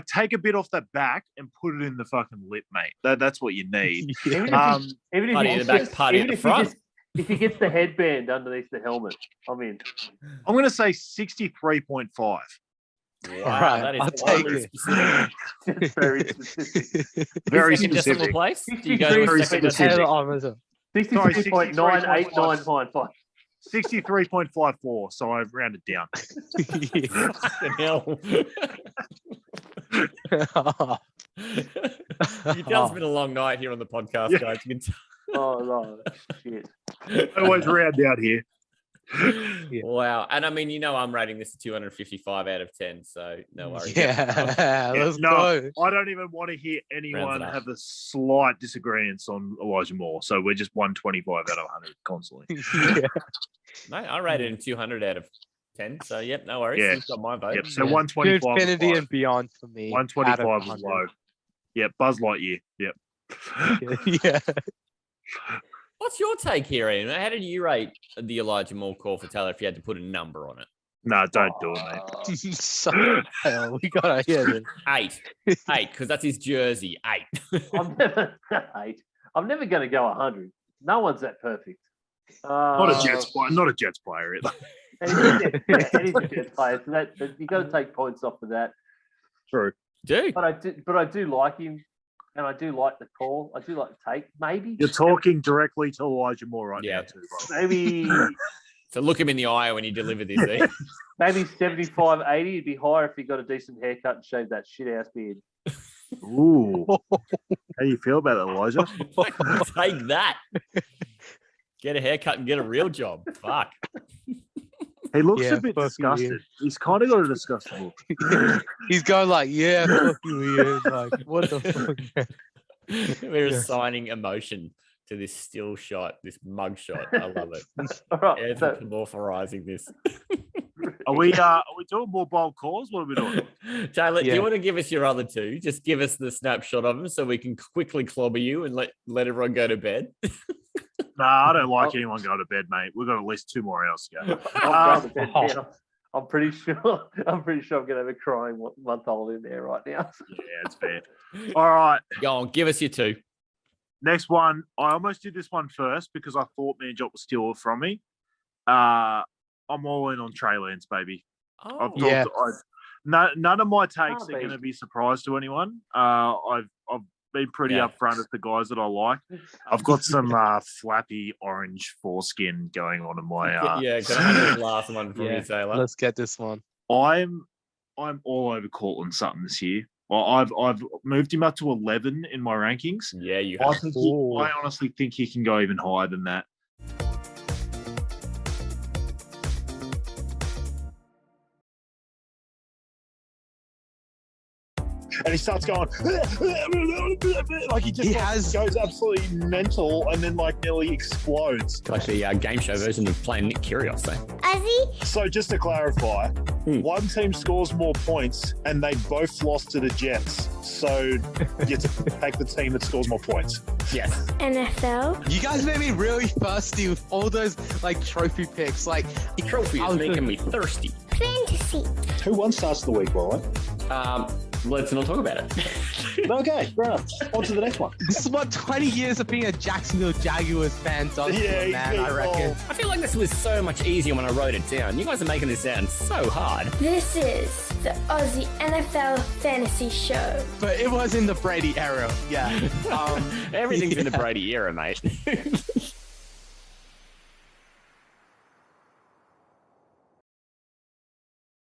Take a bit off the back and put it in the fucking lip, mate. That's what you need. Even if Um, even if Party he in the just- back, party even at the if he front. just- if he gets the headband underneath the helmet, I'm in. I'm going to say 63.5. Wow, Alright, that is I'll quite take it. specific. That's very specific. Very Second decimal specific. place? Do you go Very to a second specific. decimal? Taylor Amazon. 63.98955. 63.54. So I've rounded down. Fucking hell. You tell it's been a long night here on the podcast, Yeah. guys. You can Oh no, shit. I always round down here. Yeah. Wow. And I mean, I'm rating this a 255 out of 10, so no worries. Yeah, let's No, go. I don't even want to hear anyone Rounds it up. have a slight disagreement on Elijah Moore. So we're just 125 out of 100 constantly. Yeah. Mate, I rated him 200 out of 10, so yep, no worries. Yeah. You've got my vote. Yep. So Yeah. 125. To was infinity low. and beyond for me. 125 out of was 100. low. Yep. Buzz Lightyear. Yep. Yeah. What's your take here, Ian? How did you rate the Elijah Moore call for Talor if you had to put a number on it? No, don't do it, mate. So, hell, we gotta hear this. 8. 8, because that's his jersey. 8. I'm never I'm never going to go 100. No one's that perfect. Not a Jets player. Not a Jets player either. And he's a Jets player, so that you got to take points off of that. True. Dude. But I do like him, and I do like the call. I do like the take. Maybe You're talking directly to Elijah Moore right Yeah. now, too, bro. maybe So look him in the eye when you deliver this. Eh? maybe 75, 80. It'd be higher if he got a decent haircut and shaved that shit ass beard. Ooh. How do you feel about that, Elijah? Take that. Get a haircut and get a real job. Fuck. He looks Yeah, a bit fuck you, disgusted. Ian. He's kind of got a disgusting look. He's going like, yeah, fuck you, Ian. Like, what the fuck? We're Yeah. assigning emotion to this still shot, this mug shot. I love it. All right. Yeah, So, authorizing this. Are we doing more bold calls? What are we doing? Taylor, do Yeah. you want to give us your other two? Just give us the snapshot of them so we can quickly clobber you and let everyone go to bed. Nah, I don't like anyone going to bed, mate. We've got at least 2 more hours to go. I'll grab the bed now. I'm pretty sure I'm going to have a crying month-old in there right now. Yeah, it's fair. All right. Go on, give us your two. Next one. I almost did this one first because I thought Manjot would steal it from me. I'm all in on Trey Lance, baby. Oh, Yeah. None of my takes Can't are be. going to be a surprise to anyone. I've been pretty Yeah. upfront with the guys that I like. I've got some flappy orange foreskin going on in my. yeah, can I have this last one from Yeah. you, Taylor? Let's get this one. I'm all over Cortland Sutton this year. Well, I've moved him up to 11 in my rankings. Yeah, you I have. think Ooh. I honestly think he can go even higher than that. And he starts going like he goes absolutely mental and then like nearly explodes. Like the game show version of playing Nick Kyrgios, eh? Aussie, So just to clarify, one team scores more points and they both lost to the Jets. So you have to take the team that scores more points. Yes. NFL, You guys made me really thirsty with all those like trophy picks. Like, Trophy I is was making me thirsty. fantasy. Who won starts the week, Roland? Let's not talk about it. Okay, right. On to the next one. This is what 20 years of being a Jacksonville Jaguars fan does to a man, I reckon. I feel like this was so much easier when I wrote it down. You guys are making this sound so hard. This is the Aussie NFL Fantasy Show. But it was in the Brady era, yeah. Everything's in the Brady era, mate.